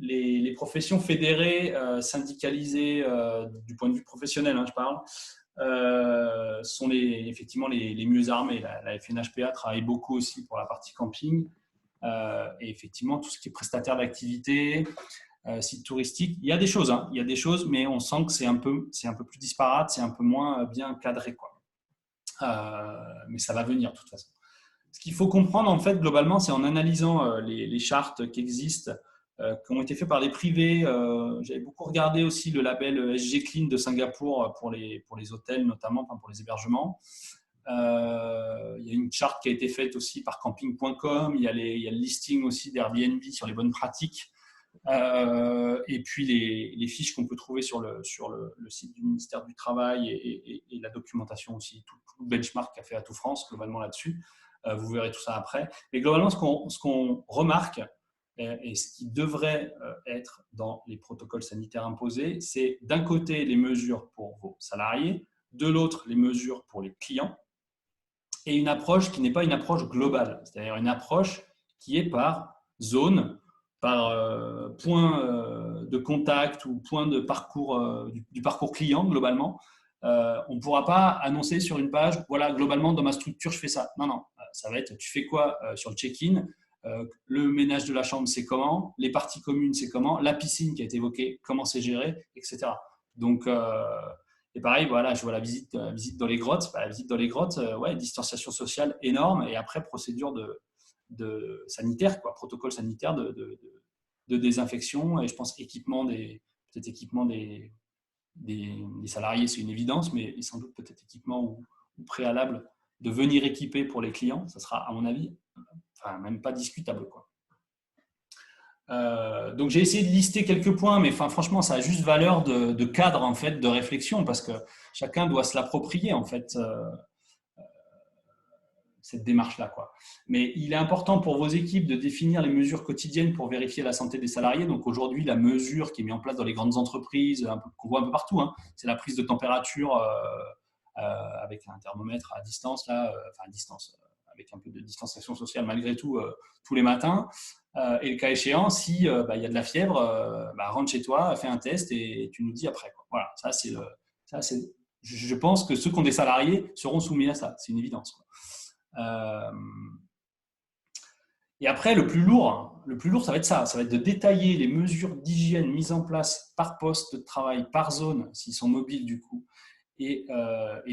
Les professions fédérées, syndicalisées, du point de vue professionnel, je parle, sont effectivement les mieux armés. La FNHPA travaille beaucoup aussi pour la partie camping. Et effectivement, tout ce qui est prestataire d'activité, site touristique, il y a des choses, mais on sent que c'est un peu plus disparate, c'est un peu moins bien cadré, quoi. Mais ça va venir de toute façon. Ce qu'il faut comprendre, en fait, globalement, c'est en analysant les chartes qui existent, qui ont été faites par des privés. J'avais beaucoup regardé aussi le label SG Clean de Singapour pour les hôtels, notamment, enfin pour les hébergements. Il y a une charte qui a été faite aussi par camping.com. Il y a le listing aussi d'Airbnb sur les bonnes pratiques. Et puis les fiches qu'on peut trouver sur le site du ministère du Travail et la documentation aussi, tout le benchmark qu'a fait Atout France globalement là-dessus. Vous verrez tout ça après. Mais globalement, ce qu'on remarque et ce qui devrait être dans les protocoles sanitaires imposés, c'est d'un côté les mesures pour vos salariés, de l'autre les mesures pour les clients, et une approche qui n'est pas une approche globale, c'est-à-dire une approche qui est par zone, par point de contact ou point de parcours du parcours client globalement. On ne pourra pas annoncer sur une page, voilà, globalement dans ma structure je fais ça. Non, ça va être, tu fais quoi sur le check-in, le ménage de la chambre c'est comment, les parties communes c'est comment, la piscine qui a été évoquée, comment c'est géré, etc. Donc, et pareil, voilà, je vois la visite dans les grottes. La visite dans les grottes, distanciation sociale énorme, et après procédure de sanitaire, quoi, protocole sanitaire de désinfection, et je pense équipement des salariés, c'est une évidence, mais sans doute peut-être équipement ou préalable de venir équiper pour les clients. Ça sera, à mon avis, même pas discutable, quoi. Donc j'ai essayé de lister quelques points, mais franchement ça a juste valeur de cadre, en fait, de réflexion, parce que chacun doit se l'approprier, en fait, cette démarche-là, quoi. Mais il est important pour vos équipes de définir les mesures quotidiennes pour vérifier la santé des salariés. Donc aujourd'hui, la mesure qui est mise en place dans les grandes entreprises, qu'on voit un peu partout, c'est la prise de température avec un thermomètre à distance, à distance, avec un peu de distanciation sociale malgré tout, tous les matins. Et le cas échéant, si y a de la fièvre, rentre chez toi, fais un test et tu nous dis après, quoi. Voilà, je pense que ceux qui ont des salariés seront soumis à ça, c'est une évidence, quoi. Et après, le plus lourd, ça va être ça. Ça va être de détailler les mesures d'hygiène mises en place par poste de travail, par zone, s'ils sont mobiles du coup. Et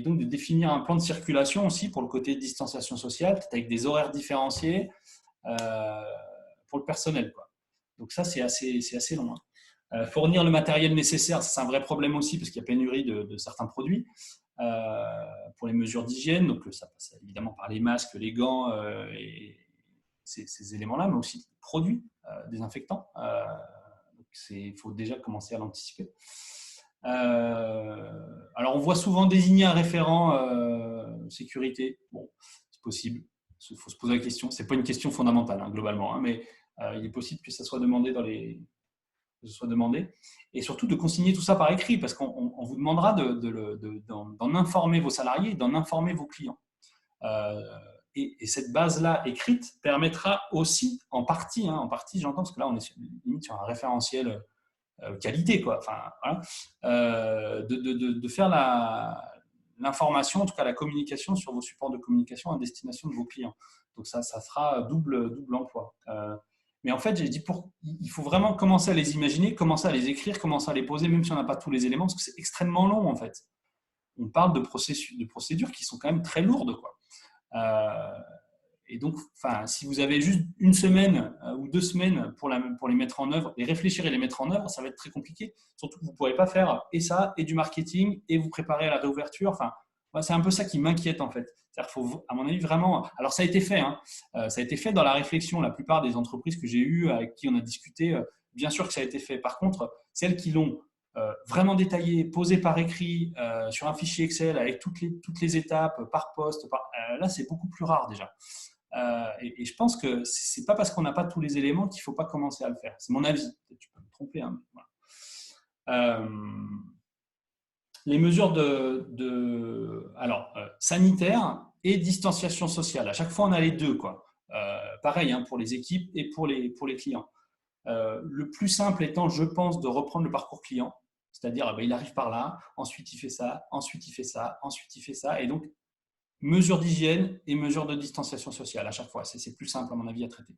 donc de définir un plan de circulation aussi pour le côté distanciation sociale, peut-être avec des horaires différenciés pour le personnel, quoi. Donc ça, c'est assez long. Fournir le matériel nécessaire, c'est un vrai problème aussi, parce qu'il y a pénurie de certains produits. Pour les mesures d'hygiène, donc ça passe évidemment par les masques, les gants et ces éléments-là, mais aussi les produits désinfectants. Il faut déjà commencer à l'anticiper. Alors on voit souvent désigner un référent sécurité. Bon, c'est possible. Il faut se poser la question. C'est pas une question fondamentale, globalement, mais il est possible que ça soit demandé et surtout de consigner tout ça par écrit, parce qu'on vous demandera d'en informer vos salariés, d'en informer vos clients. Et cette base-là écrite permettra aussi, en partie, j'entends, parce que là on est limite sur un référentiel qualité, quoi. De faire l'information, en tout cas la communication sur vos supports de communication à destination de vos clients. Donc ça fera double emploi. Mais en fait, j'ai dit, il faut vraiment commencer à les imaginer, commencer à les écrire, commencer à les poser, même si on n'a pas tous les éléments, parce que c'est extrêmement long, en fait. On parle de procédures qui sont quand même très lourdes, quoi. Et donc, si vous avez juste une semaine ou 2 semaines pour les mettre en œuvre, les réfléchir et les mettre en œuvre, ça va être très compliqué. Surtout que vous ne pourrez pas faire et ça, et du marketing, et vous préparer à la réouverture. C'est un peu ça qui m'inquiète, en fait. C'est-à-dire qu'il faut, à mon avis, vraiment… Alors, ça a été fait. Ça a été fait dans la réflexion. La plupart des entreprises que j'ai eues, avec qui on a discuté, bien sûr que ça a été fait. Par contre, celles qui l'ont vraiment détaillé, posé par écrit, sur un fichier Excel, avec toutes les étapes, par poste, là, c'est beaucoup plus rare déjà. Et je pense que ce n'est pas parce qu'on n'a pas tous les éléments qu'il ne faut pas commencer à le faire. C'est mon avis. Peut-être tu peux me tromper. Les mesures alors, sanitaire et distanciation sociale. À chaque fois, on a les deux, quoi. Pareil hein, pour les équipes et pour les clients. Le plus simple étant, je pense, de reprendre le parcours client. C'est-à-dire, il arrive par là, ensuite il fait ça, ensuite il fait ça, ensuite il fait ça. Et donc, mesures d'hygiène et mesures de distanciation sociale à chaque fois. C'est plus simple, à mon avis, à traiter.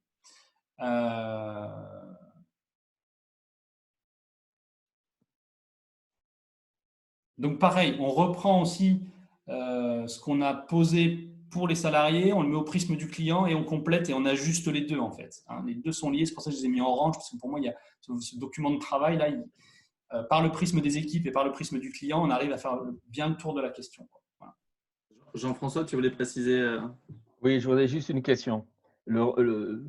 Donc, pareil, on reprend aussi ce qu'on a posé pour les salariés, on le met au prisme du client et on complète et on ajuste les deux, en fait. Hein, les deux sont liés, c'est pour ça que je les ai mis en orange, parce que pour moi, il y a ce document de travail, là, par le prisme des équipes et par le prisme du client, on arrive à faire bien le tour de la question. Voilà. Jean-François, tu voulais préciser Oui, je voudrais juste une question.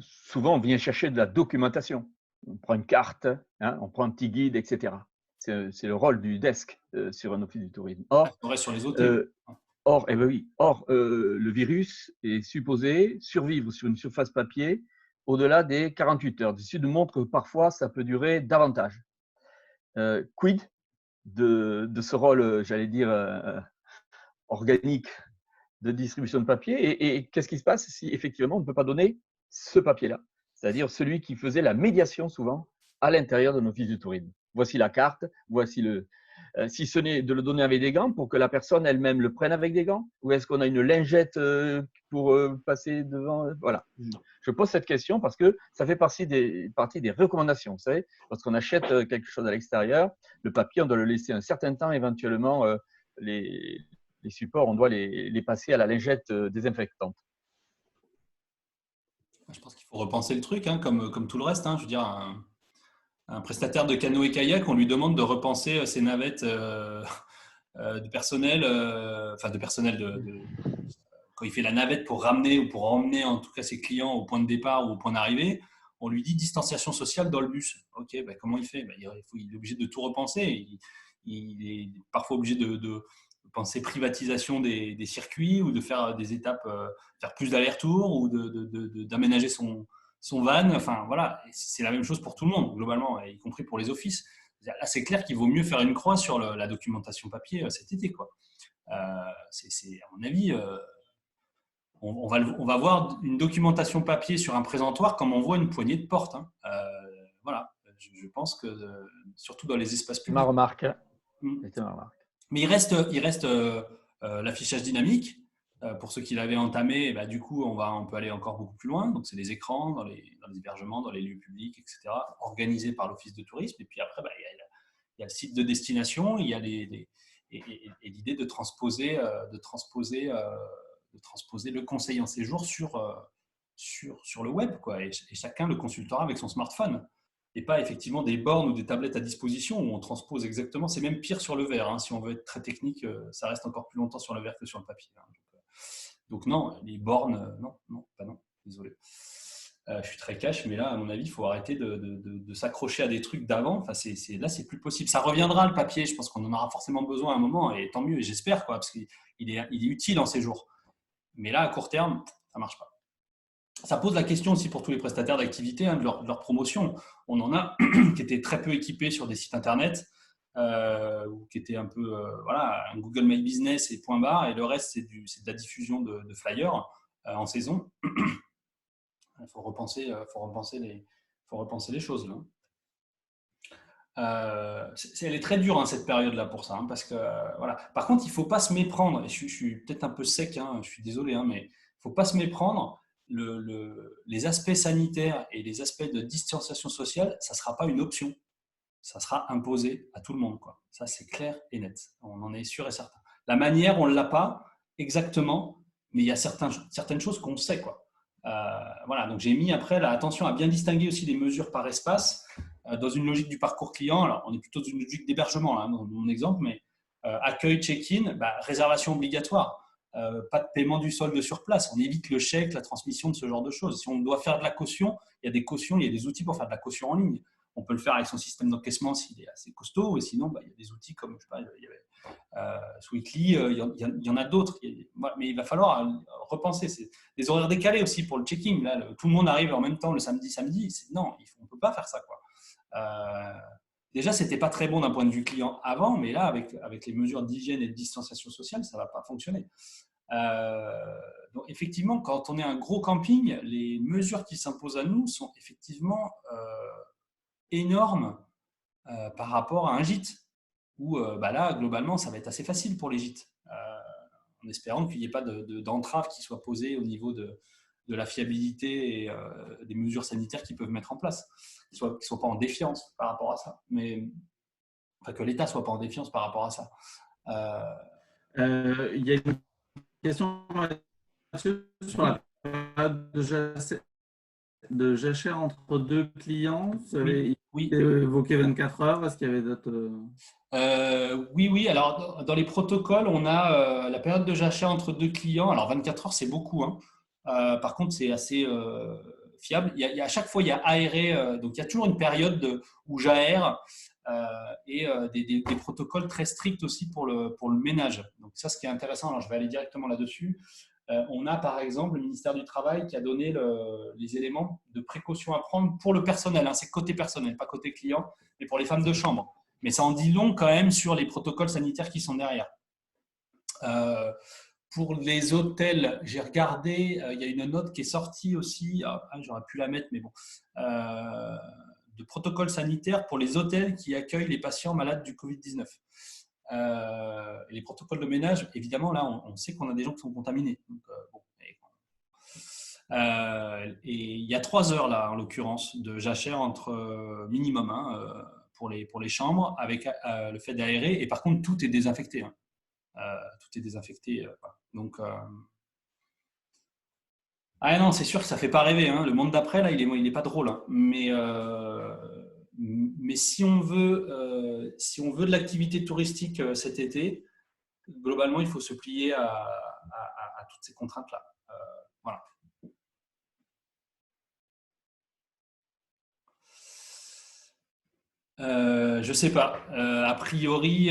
Souvent, on vient chercher de la documentation. On prend une carte, hein, on prend un petit guide, etc. C'est le rôle du desk sur un office du tourisme. Or, sur les OT. eh ben oui, le virus est supposé survivre sur une surface papier au-delà des 48 heures. L'étude montre que parfois, ça peut durer davantage. Quid de ce rôle, j'allais dire, organique de distribution de papier et qu'est-ce qui se passe si effectivement on ne peut pas donner ce papier-là, c'est-à-dire celui qui faisait la médiation souvent à l'intérieur de l'office du tourisme. Voici la carte, voici si ce n'est de le donner avec des gants pour que la personne elle-même le prenne avec des gants, ou est-ce qu'on a une lingette pour passer devant Voilà. Je pose cette question parce que ça fait partie des recommandations. Vous savez, lorsqu'on achète quelque chose à l'extérieur, le papier, on doit le laisser un certain temps, éventuellement les supports, on doit les passer à la lingette désinfectante. Je pense qu'il faut repenser le truc, hein, comme tout le reste. Hein. Je veux dire, un prestataire de canoë-kayak, on lui demande de repenser ses navettes de personnel, quand il fait la navette pour ramener ou pour emmener en tout cas ses clients au point de départ ou au point d'arrivée. On lui dit distanciation sociale dans le bus. Ok, comment il fait il est obligé de tout repenser. Il est parfois obligé de penser privatisation des circuits ou de faire des étapes, faire plus d'allers-retours ou d'aménager son van. Enfin, voilà, c'est la même chose pour tout le monde, globalement, y compris pour les offices. Là, c'est clair qu'il vaut mieux faire une croix sur la documentation papier cet été, quoi. C'est, à mon avis, on va voir une documentation papier sur un présentoir comme on voit une poignée de porte. Hein. Voilà, je pense que surtout dans les espaces publics. Ma remarque. Mais il reste l'affichage dynamique. Pour ceux qui l'avaient entamé, du coup, on peut aller encore beaucoup plus loin. Donc, c'est les écrans dans les hébergements, dans les lieux publics, etc., organisés par l'Office de tourisme. Et puis après, il y a le site de destination, il y a et l'idée de transposer le conseil en séjour sur le web, quoi. Et chacun le consultera avec son smartphone. Et pas effectivement des bornes ou des tablettes à disposition où on transpose exactement. C'est même pire sur le verre. Hein. Si on veut être très technique, ça reste encore plus longtemps sur le verre que sur le papier. Hein. Donc non, les bornes, non, désolé. Je suis très cash, mais là, à mon avis, il faut arrêter de s'accrocher à des trucs d'avant. Enfin, là, c'est plus possible. Ça reviendra, le papier. Je pense qu'on en aura forcément besoin à un moment, et tant mieux, et j'espère, parce qu'il est utile en ces jours. Mais là, à court terme, ça ne marche pas. Ça pose la question aussi pour tous les prestataires d'activité de leur promotion. On en a qui étaient très peu équipés sur des sites internet, ou qui étaient un peu un Google My Business et point barre, et le reste c'est de la diffusion de flyers en saison. Il faut repenser les choses là. Elle est très dure cette période-là pour ça, parce que voilà. Par contre, il ne faut pas se méprendre. Et je suis peut-être un peu sec, je suis désolé, mais il ne faut pas se méprendre. Les aspects sanitaires et les aspects de distanciation sociale, ça ne sera pas une option. Ça sera imposé à tout le monde, quoi. Ça, c'est clair et net. On en est sûr et certain. La manière, on ne l'a pas exactement, mais il y a certaines choses qu'on sait, quoi. Voilà, donc j'ai mis après attention à bien distinguer aussi les mesures par espace dans une logique du parcours client. Alors, on est plutôt dans une logique d'hébergement, là, dans mon exemple, mais accueil, check-in, réservation obligatoire. Pas de paiement du solde sur place. On évite le chèque, la transmission de ce genre de choses. Si on doit faire de la caution, il y a des cautions, il y a des outils pour faire de la caution en ligne. On peut le faire avec son système d'encaissement s'il est assez costaud, et sinon, il y a des outils comme, je sais pas, il y avait Sweetly, il y en a d'autres. Mais il va falloir repenser. C'est des horaires décalés aussi pour le check-in. Là, tout le monde arrive en même temps le samedi. Non, on ne peut pas faire ça, quoi. Déjà, ce n'était pas très bon d'un point de vue client avant, mais là, avec les mesures d'hygiène et de distanciation sociale, ça ne va pas fonctionner. Donc, effectivement, quand on est un gros camping, les mesures qui s'imposent à nous sont effectivement énormes par rapport à un gîte, où là, globalement, ça va être assez facile pour les gîtes, en espérant qu'il n'y ait pas d'entrave qui soit posée au niveau de la fiabilité et des mesures sanitaires qu'ils peuvent mettre en place, qu'ils ne soient pas en défiance par rapport à ça, mais enfin, que l'État ne soit pas en défiance par rapport à ça. Il y a une question sur la période de jachère entre deux clients. Vous avez évoqué 24 heures. Est-ce qu'il y avait d'autres… Oui. Alors, dans les protocoles, on a la période de jachère entre deux clients. Alors, 24 heures, c'est beaucoup, hein. Par contre, c'est assez fiable. À chaque fois, il y a aéré. Donc, il y a toujours une période où j'aère et des protocoles très stricts aussi pour le ménage. Donc, ça, ce qui est intéressant, alors je vais aller directement là-dessus. On a par exemple le ministère du Travail qui a donné les éléments de précaution à prendre pour le personnel. Hein. C'est côté personnel, pas côté client, mais pour les femmes de chambre. Mais ça en dit long quand même sur les protocoles sanitaires qui sont derrière. Pour les hôtels, j'ai regardé, il y a une note qui est sortie aussi, j'aurais pu la mettre, mais bon, de protocoles sanitaires pour les hôtels qui accueillent les patients malades du Covid-19. Les protocoles de ménage, évidemment, là, on sait qu'on a des gens qui sont contaminés. Donc, et il y a 3 heures, là, en l'occurrence, de jachère entre minimum pour les chambres, avec le fait d'aérer. Et par contre, tout est désinfecté. Hein. Tout est désinfecté. Donc, non, c'est sûr que ça ne fait pas rêver. Hein. Le monde d'après, là, il n'est pas drôle. Hein. Mais si on veut de l'activité touristique cet été, globalement, il faut se plier à toutes ces contraintes-là. Voilà. Je ne sais pas. A priori,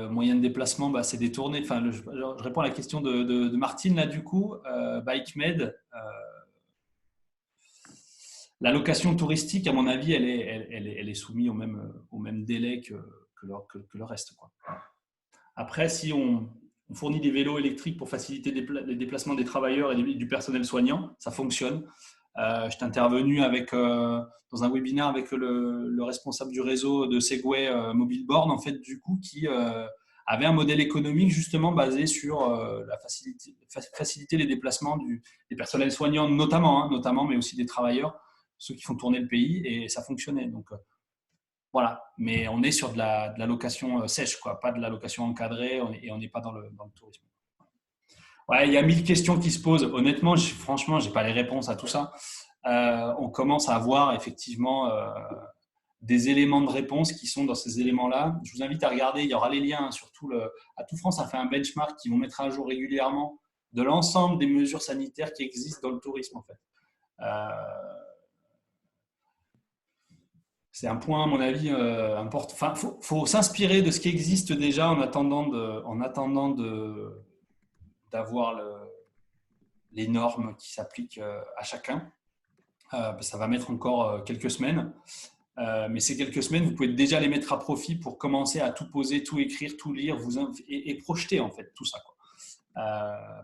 moyen de déplacement, c'est détourné. Enfin, je réponds à la question de Martine, là, du coup. BikeMed, la location touristique, à mon avis, elle est soumise au même délai que le reste, quoi. Après, si on fournit des vélos électriques pour faciliter les déplacements des travailleurs et du personnel soignant, ça fonctionne. Je suis intervenu dans un webinaire avec le responsable du réseau de Segway Mobile Born, en fait, du coup, qui avait un modèle économique justement basé sur la faciliter les déplacements des personnels soignants, notamment, mais aussi des travailleurs, ceux qui font tourner le pays, et ça fonctionnait. Donc, voilà, mais on est sur de la location sèche, quoi, pas de la location encadrée, et on n'est pas dans le tourisme. Ouais, il y a 1000 questions qui se posent. Honnêtement, franchement, je n'ai pas les réponses à tout ça. On commence à avoir effectivement des éléments de réponse qui sont dans ces éléments-là. Je vous invite à regarder, il y aura les liens, surtout à Tout France a fait un benchmark qui vont mettre à jour régulièrement de l'ensemble des mesures sanitaires qui existent dans le tourisme, en fait. C'est un point, à mon avis, important. Enfin, faut s'inspirer de ce qui existe déjà en attendant d'avoir les normes qui s'appliquent à chacun. Ça va mettre encore quelques semaines. Mais ces quelques semaines, vous pouvez déjà les mettre à profit pour commencer à tout poser, tout écrire, tout lire et projeter en fait tout ça. Quoi.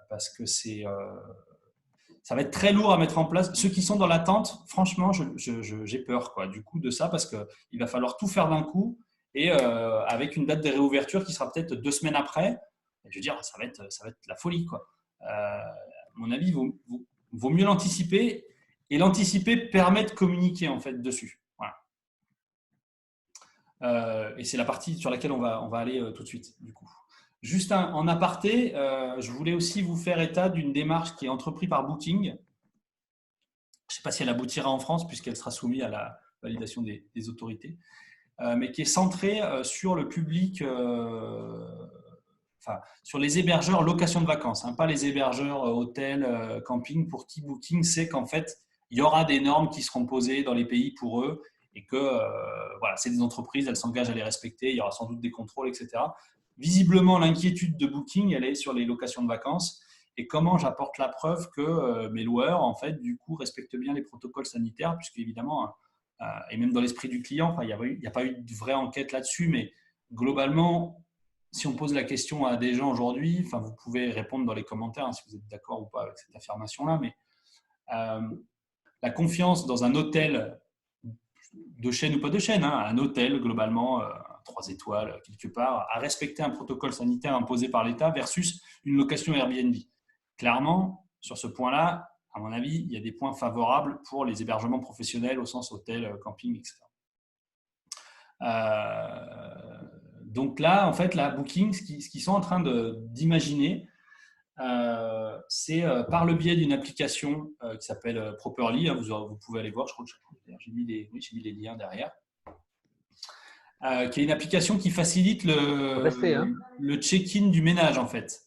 Parce que ça va être très lourd à mettre en place. Ceux qui sont dans l'attente, franchement, j'ai peur quoi, du coup de ça parce qu'il va falloir tout faire d'un coup et avec une date de réouverture qui sera peut-être 2 semaines après. Je veux dire, ça va être la folie. Quoi. À mon avis, il vaut mieux l'anticiper et l'anticiper permet de communiquer en fait dessus. Voilà. Et c'est la partie sur laquelle on va aller tout de suite du coup. Juste en aparté, je voulais aussi vous faire état d'une démarche qui est entreprise par Booking. Je ne sais pas si elle aboutira en France puisqu'elle sera soumise à la validation des autorités, mais qui est centrée sur le public, sur les hébergeurs location de vacances, pas les hébergeurs hôtels, camping, pour qui Booking sait qu'en fait, il y aura des normes qui seront posées dans les pays pour eux et que voilà, c'est des entreprises, elles s'engagent à les respecter, il y aura sans doute des contrôles, etc. Visiblement, l'inquiétude de Booking, elle est sur les locations de vacances et comment j'apporte la preuve que mes loueurs, en fait, du coup, respectent bien les protocoles sanitaires, puisque évidemment, et même dans l'esprit du client, il n'y a pas eu de vraie enquête là-dessus, mais globalement, si on pose la question à des gens aujourd'hui, enfin, vous pouvez répondre dans les commentaires si vous êtes d'accord ou pas avec cette affirmation-là, mais la confiance dans un hôtel de chaîne ou pas de chaîne, un hôtel globalement, 3 étoiles quelque part, à respecter un protocole sanitaire imposé par l'État versus une location Airbnb. Clairement, sur ce point-là, à mon avis, il y a des points favorables pour les hébergements professionnels au sens hôtel, camping, etc. Donc là, en fait, la Booking, ce qu'ils sont en train d'imaginer, c'est par le biais d'une application qui s'appelle Properly, vous pouvez aller voir, je crois que j'ai mis les liens derrière, qui est une application qui facilite le check-in du ménage en fait.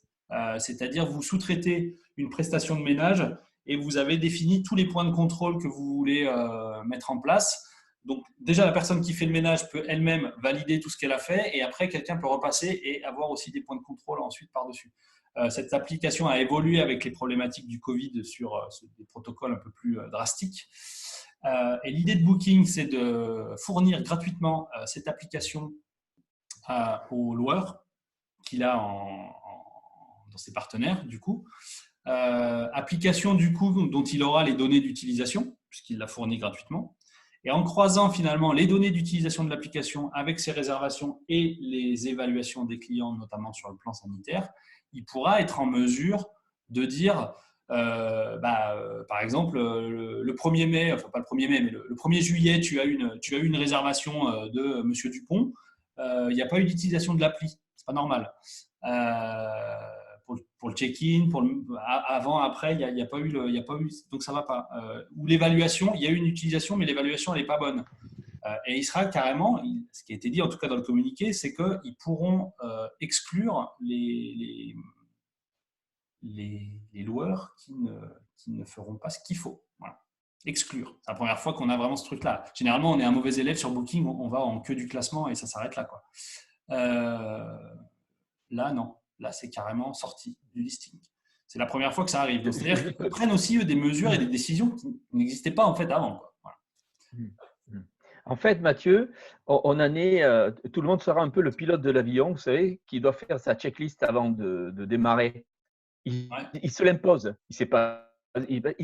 C'est-à-dire vous sous-traitez une prestation de ménage et vous avez défini tous les points de contrôle que vous voulez mettre en place. Donc déjà, la personne qui fait le ménage peut elle-même valider tout ce qu'elle a fait et après, quelqu'un peut repasser et avoir aussi des points de contrôle ensuite par-dessus. Cette application a évolué avec les problématiques du Covid sur des protocoles un peu plus drastiques. Et l'idée de Booking, c'est de fournir gratuitement cette application aux loueurs qu'il a dans ses partenaires, du coup. Application, du coup, dont il aura les données d'utilisation, puisqu'il la fournit gratuitement. Et en croisant finalement les données d'utilisation de l'application avec ses réservations et les évaluations des clients, notamment sur le plan sanitaire, il pourra être en mesure de dire, par exemple, le 1er mai, enfin pas le 1er mai, mais le 1er juillet, tu as eu une réservation de Monsieur Dupont, il n'y a pas eu d'utilisation de l'appli, c'est pas normal. Pour le check-in, avant, après, il n'y a pas eu, donc ça ne va pas. Ou l'évaluation, il y a eu une utilisation, mais l'évaluation, elle n'est pas bonne. Et il sera carrément, ce qui a été dit en tout cas dans le communiqué, c'est qu'ils pourront exclure les loueurs qui ne feront pas ce qu'il faut. Voilà. Exclure. C'est la première fois qu'on a vraiment ce truc-là. Généralement, on est un mauvais élève sur Booking, on va en queue du classement et ça s'arrête là, quoi. Là, non. Là, c'est carrément sorti du listing. C'est la première fois que ça arrive. C'est-à-dire qu'ils prennent aussi eux, des mesures et des décisions qui n'existaient pas en fait avant, quoi. Voilà. En fait, Mathieu, on en est, tout le monde sera un peu le pilote de l'avion, vous savez, qui doit faire sa checklist avant de démarrer. Il se l'impose. Il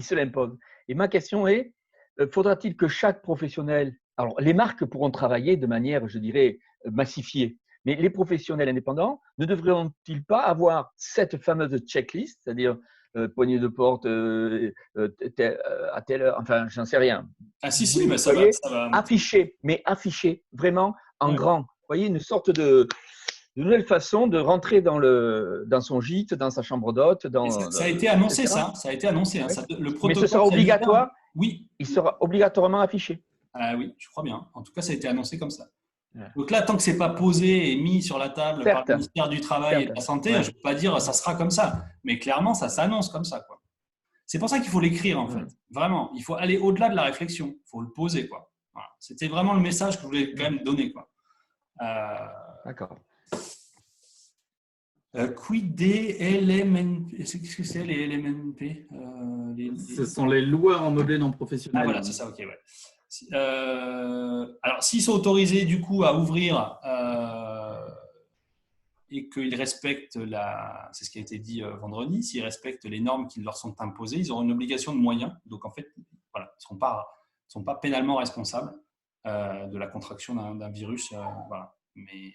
se l'impose. Et ma question est, faudra-t-il que chaque professionnel, alors les marques pourront travailler de manière, je dirais, massifiée, mais les professionnels indépendants ne devraient-ils pas avoir cette fameuse checklist, c'est-à-dire poignée de porte à telle heure, enfin, j'en sais rien. Ah si, mais ça va. Affiché vraiment en grand. Vous voyez, une sorte de nouvelle façon de rentrer dans son gîte, dans sa chambre d'hôte. Ça a été annoncé, ça a été annoncé. Oui. Le protocole, mais ce sera obligatoire. Oui. Il sera obligatoirement affiché. Oui, je crois bien. En tout cas, ça a été annoncé comme ça. Ouais. Donc là, tant que ce n'est pas posé et mis sur la table par le ministère du Travail et de la Santé, je ne peux pas dire ça sera comme ça. Mais clairement, ça s'annonce comme ça, quoi. C'est pour ça qu'il faut l'écrire, en fait. Vraiment, il faut aller au-delà de la réflexion. Il faut le poser, quoi. Voilà. C'était vraiment le message que je voulais quand même donner, quoi. D'accord. Quid des LMNP? Qu'est-ce que c'est les LMNP? Ce sont les loueurs en meublé non professionnels. Ah voilà, c'est ça, ok, ouais. Alors, s'ils sont autorisés du coup à ouvrir et qu'ils respectent c'est ce qui a été dit vendredi, s'ils respectent les normes qui leur sont imposées, ils auront une obligation de moyens. Donc en fait, voilà, ils ne sont pas pénalement responsables de la contraction d'un virus. Voilà. Mais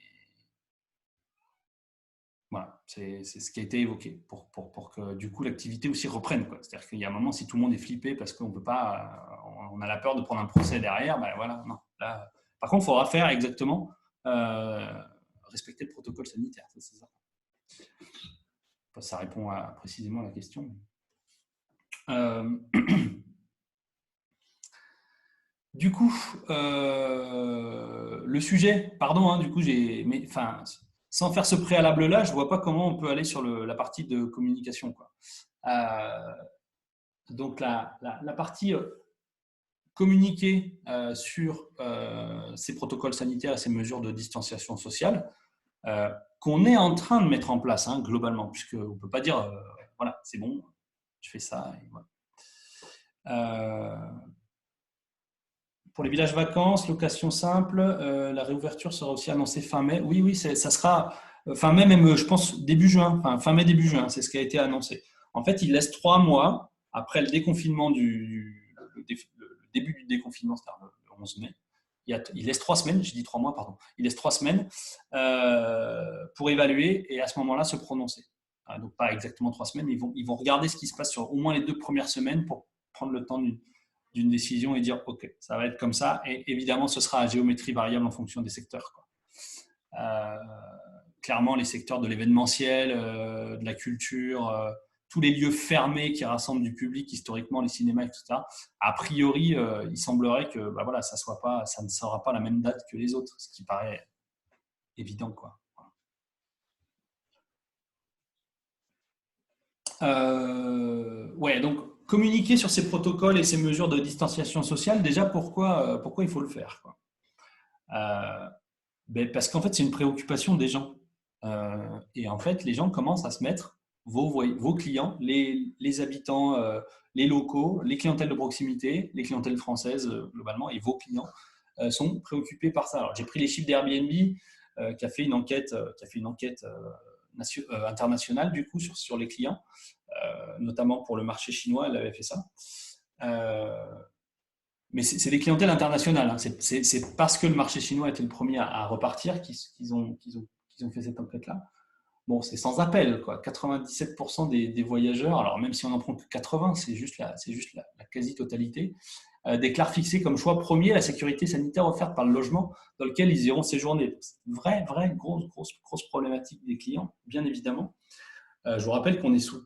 voilà, c'est ce qui a été évoqué pour que du coup l'activité aussi reprenne, quoi. C'est-à-dire qu'il y a un moment, si tout le monde est flippé parce qu'on peut pas, on a la peur de prendre un procès derrière, ben voilà, non. Là, par contre, il faudra faire exactement respecter le protocole sanitaire, c'est ça. Ça répond précisément à la question. Du coup, le sujet, pardon, du coup, sans faire ce préalable-là, je ne vois pas comment on peut aller sur la partie de communication, quoi. Donc, la partie communiquer sur ces protocoles sanitaires et ces mesures de distanciation sociale qu'on est en train de mettre en place, globalement, puisqu'on ne peut pas dire voilà, c'est bon, je fais ça. Et voilà. Pour les villages vacances, location simple, la réouverture sera aussi annoncée fin mai. Oui, ça sera je pense début juin, fin mai, début juin, c'est ce qui a été annoncé. En fait, ils laissent 3 mois après le déconfinement le début du déconfinement, c'est-à-dire le 11 mai. Il laisse 3 semaines, j'ai dit 3 mois, pardon. Il laisse 3 semaines pour évaluer et à ce moment-là se prononcer. Donc pas exactement 3 semaines, mais ils vont regarder ce qui se passe sur au moins les 2 premières semaines pour prendre le temps d'une décision et dire ok, ça va être comme ça. Et évidemment, ce sera à géométrie variable en fonction des secteurs, quoi. Clairement, les secteurs de l'événementiel, de la culture, tous les lieux fermés qui rassemblent du public, historiquement, les cinémas, etc. A priori, il semblerait que ça ne sera pas la même date que les autres, ce qui paraît évident, quoi. Ouais, donc communiquer sur ces protocoles et ces mesures de distanciation sociale, déjà pourquoi il faut le faire, quoi. Parce qu'en fait, c'est une préoccupation des gens. Et en fait, les gens commencent à se mettre, vos clients, les habitants, les locaux, les clientèles de proximité, les clientèles françaises globalement, et vos clients sont préoccupés par ça. Alors, j'ai pris les chiffres d'Airbnb qui a fait une enquête, internationale du coup sur les clients, notamment pour le marché chinois, elle avait fait ça. Mais c'est des clientèles internationales, hein. C'est parce que le marché chinois était le premier à repartir qu'ils ont fait cette enquête-là. Bon, c'est sans appel, quoi. 97% des voyageurs, alors même si on n'en prend que 80, c'est juste la quasi-totalité, déclarent fixer comme choix premier la sécurité sanitaire offerte par le logement dans lequel ils iront séjourner. C'est une vraie grosse problématique des clients, bien évidemment. Je vous rappelle qu'on est sous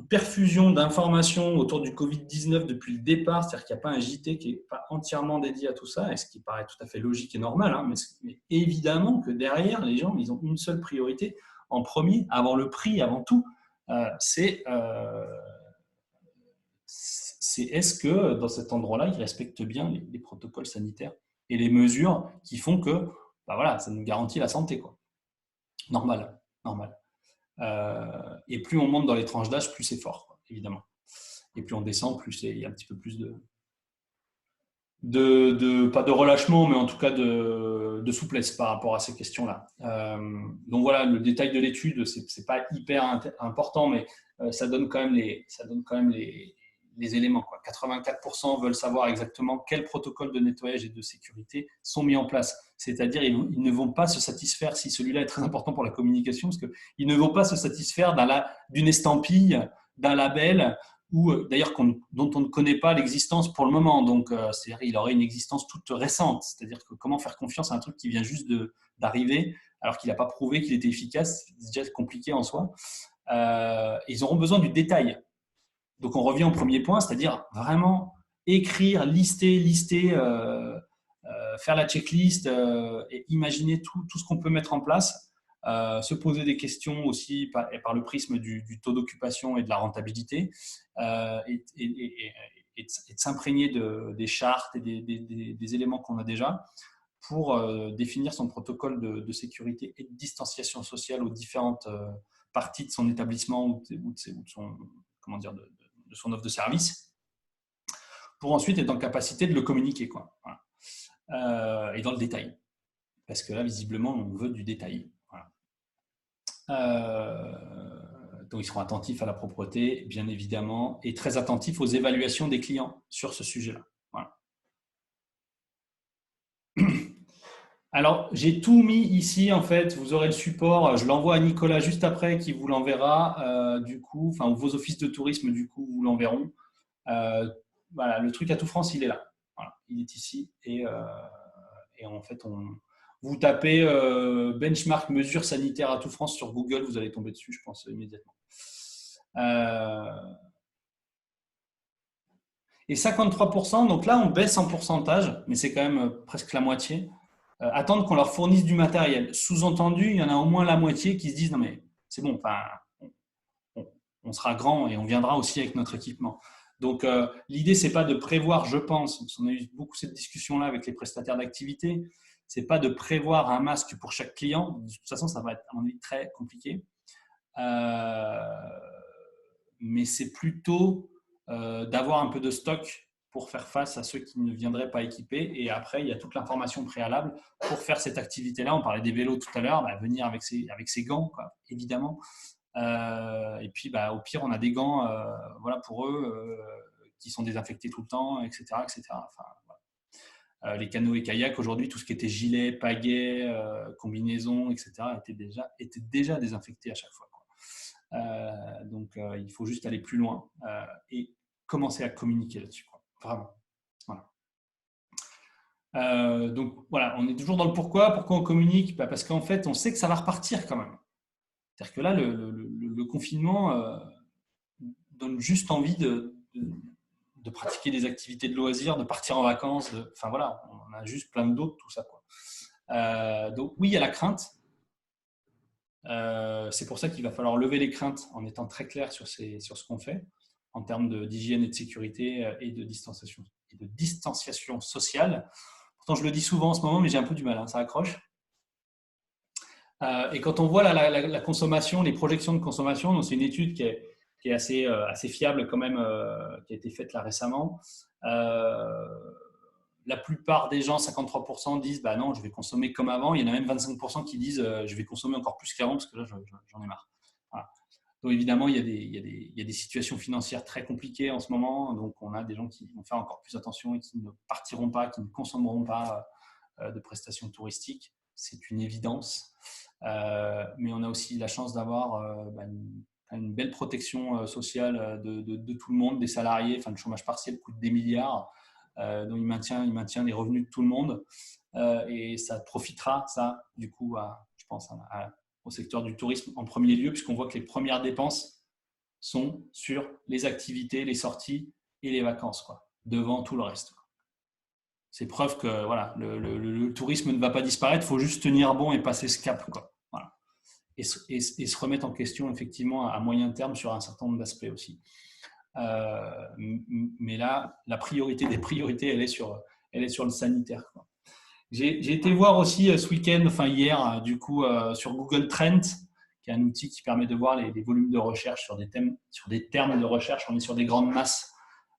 perfusion d'informations autour du Covid-19 depuis le départ, c'est-à-dire qu'il n'y a pas un JT qui n'est pas entièrement dédié à tout ça, et ce qui paraît tout à fait logique et normal, hein, mais évidemment que derrière, les gens, ils ont une seule priorité, en premier, avant le prix, avant tout, c'est est-ce que dans cet endroit-là, ils respectent bien les protocoles sanitaires et les mesures qui font que ça nous garantit la santé, quoi. Normal. Et plus on monte dans les tranches d'âge, plus c'est fort, quoi, évidemment. Et plus on descend, plus il y a un petit peu plus pas de relâchement, mais en tout cas de souplesse par rapport à ces questions-là. Donc voilà, le détail de l'étude, c'est pas hyper important, mais ça donne quand même les éléments, quoi. 84% veulent savoir exactement quels protocoles de nettoyage et de sécurité sont mis en place. C'est-à-dire, ils ne vont pas se satisfaire, si celui-là est très important pour la communication, parce qu'ils ne vont pas se satisfaire d'une estampille, d'un label, ou d'ailleurs dont on ne connaît pas l'existence pour le moment. Donc, c'est-à-dire il aurait une existence toute récente. C'est-à-dire que comment faire confiance à un truc qui vient juste d'arriver, alors qu'il n'a pas prouvé qu'il était efficace, c'est déjà compliqué en soi. Ils auront besoin du détail. Donc, on revient au premier point, c'est-à-dire vraiment écrire, lister, faire la checklist et imaginer tout ce qu'on peut mettre en place. Se poser des questions aussi par le prisme du taux d'occupation et de la rentabilité, et de s'imprégner des chartes et des éléments qu'on a déjà pour définir son protocole de sécurité et de distanciation sociale aux différentes parties de son établissement ou de son, de son offre de service, pour ensuite être en capacité de le communiquer, quoi. Voilà. Et dans le détail. Parce que là, visiblement, on veut du détail. Donc, ils seront attentifs à la propreté, bien évidemment, et très attentifs aux évaluations des clients sur ce sujet-là. Voilà. Alors, j'ai tout mis ici, en fait. Vous aurez le support. Je l'envoie à Nicolas juste après, qui vous l'enverra, du coup. Enfin, vos offices de tourisme, du coup, vous l'enverront. Voilà, le truc à tout France, il est là. Voilà, il est ici. Et en fait, vous tapez benchmark mesures sanitaires à tout France sur Google, vous allez tomber dessus, je pense, immédiatement. Et 53%, donc là, on baisse en pourcentage, mais c'est quand même presque la moitié, attendent qu'on leur fournisse du matériel. Sous-entendu, il y en a au moins la moitié qui se disent « Non, mais c'est bon, on sera grand et on viendra aussi avec notre équipement ». Donc, l'idée, ce n'est pas de prévoir, je pense, parce qu'on a eu beaucoup cette discussion-là avec les prestataires d'activité, ce n'est pas de prévoir un masque pour chaque client. De toute façon, ça va être, à mon avis, très compliqué. Mais c'est plutôt d'avoir un peu de stock pour faire face à ceux qui ne viendraient pas équipés. Et après, il y a toute l'information préalable pour faire cette activité-là. On parlait des vélos tout à l'heure, venir avec ses gants, quoi, évidemment. Et puis, au pire, on a des gants pour eux qui sont désinfectés tout le temps, etc. etc. Enfin, voilà. Les canoës et kayaks, aujourd'hui, tout ce qui était gilet, pagaie, combinaison, etc., était déjà désinfecté à chaque fois, quoi. Donc, il faut juste aller plus loin et commencer à communiquer là-dessus, quoi. Vraiment. Voilà. Donc, voilà, on est toujours dans le pourquoi. Pourquoi on communique? Parce qu'en fait, on sait que ça va repartir quand même. C'est-à-dire que là, le confinement donne juste envie de pratiquer des activités de loisirs, de partir en vacances. Enfin voilà, on a juste plein de d'autres, tout ça, quoi. Donc oui, il y a la crainte. C'est pour ça qu'il va falloir lever les craintes en étant très clair sur ce qu'on fait en termes d'hygiène et de sécurité et de distanciation sociale. Pourtant, je le dis souvent en ce moment, mais j'ai un peu du mal, hein, ça accroche. Et quand on voit la consommation, les projections de consommation, donc c'est une étude qui est assez fiable quand même, qui a été faite là récemment. La plupart des gens, 53%, disent non, je vais consommer comme avant. Il y en a même 25% qui disent je vais consommer encore plus qu'avant parce que là, j'en ai marre. Voilà. Donc évidemment, il y a des situations financières très compliquées en ce moment. Donc on a des gens qui vont faire encore plus attention et qui ne partiront pas, qui ne consommeront pas de prestations touristiques. C'est une évidence. Mais on a aussi la chance d'avoir une belle protection sociale de tout le monde, des salariés. Enfin, le chômage partiel coûte des milliards. Donc il maintient les revenus de tout le monde et ça profitera, ça, du coup, je pense, au secteur du tourisme en premier lieu, puisqu'on voit que les premières dépenses sont sur les activités, les sorties et les vacances, quoi, devant tout le reste. C'est preuve que voilà, le tourisme ne va pas disparaître, il faut juste tenir bon et passer ce cap, quoi. Voilà. Et se remettre en question effectivement à moyen terme sur un certain nombre d'aspects aussi. Mais là, la priorité des priorités, elle est sur le sanitaire, quoi. J'ai été voir aussi ce week-end, enfin hier, du coup, sur Google Trends, qui est un outil qui permet de voir les volumes de recherche sur des termes de recherche. On est sur des grandes masses,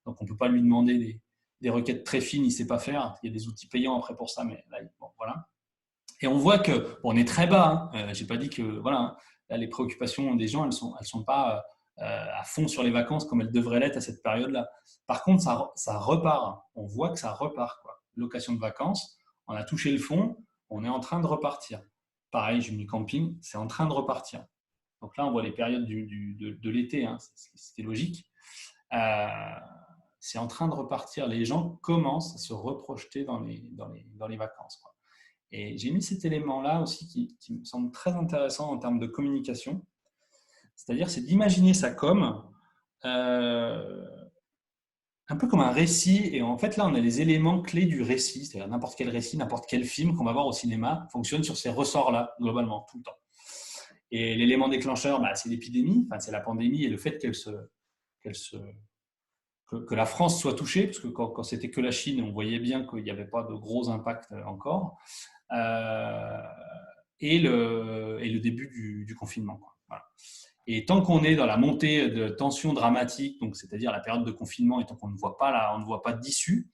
donc on ne peut pas lui demander des requêtes très fines, il ne sait pas faire. Il y a des outils payants après pour ça, mais là, bon, voilà. Et on voit qu'on est très bas. Hein. Je n'ai pas dit que voilà, là, les préoccupations des gens, elles sont pas à fond sur les vacances comme elles devraient l'être à cette période-là. Par contre, ça repart. On voit que ça repart, quoi. Location de vacances, on a touché le fond, on est en train de repartir. Pareil, Jumni Camping, c'est en train de repartir. Donc là, on voit les périodes de l'été, hein, c'était logique. C'est en train de repartir. Les gens commencent à se reprojeter dans les vacances, quoi. Et j'ai mis cet élément-là aussi qui me semble très intéressant en termes de communication. C'est-à-dire, c'est d'imaginer ça comme un peu comme un récit. Et en fait, là, on a les éléments clés du récit. C'est-à-dire n'importe quel récit, n'importe quel film qu'on va voir au cinéma fonctionne sur ces ressorts-là, globalement, tout le temps. Et l'élément déclencheur, c'est l'épidémie, enfin, c'est la pandémie et le fait que la France soit touchée, parce que quand c'était que la Chine, on voyait bien qu'il n'y avait pas de gros impact encore. Et le début du confinement, quoi. Voilà. Et tant qu'on est dans la montée de tensions dramatiques, donc c'est-à-dire la période de confinement, et tant qu'on ne voit pas d'issue,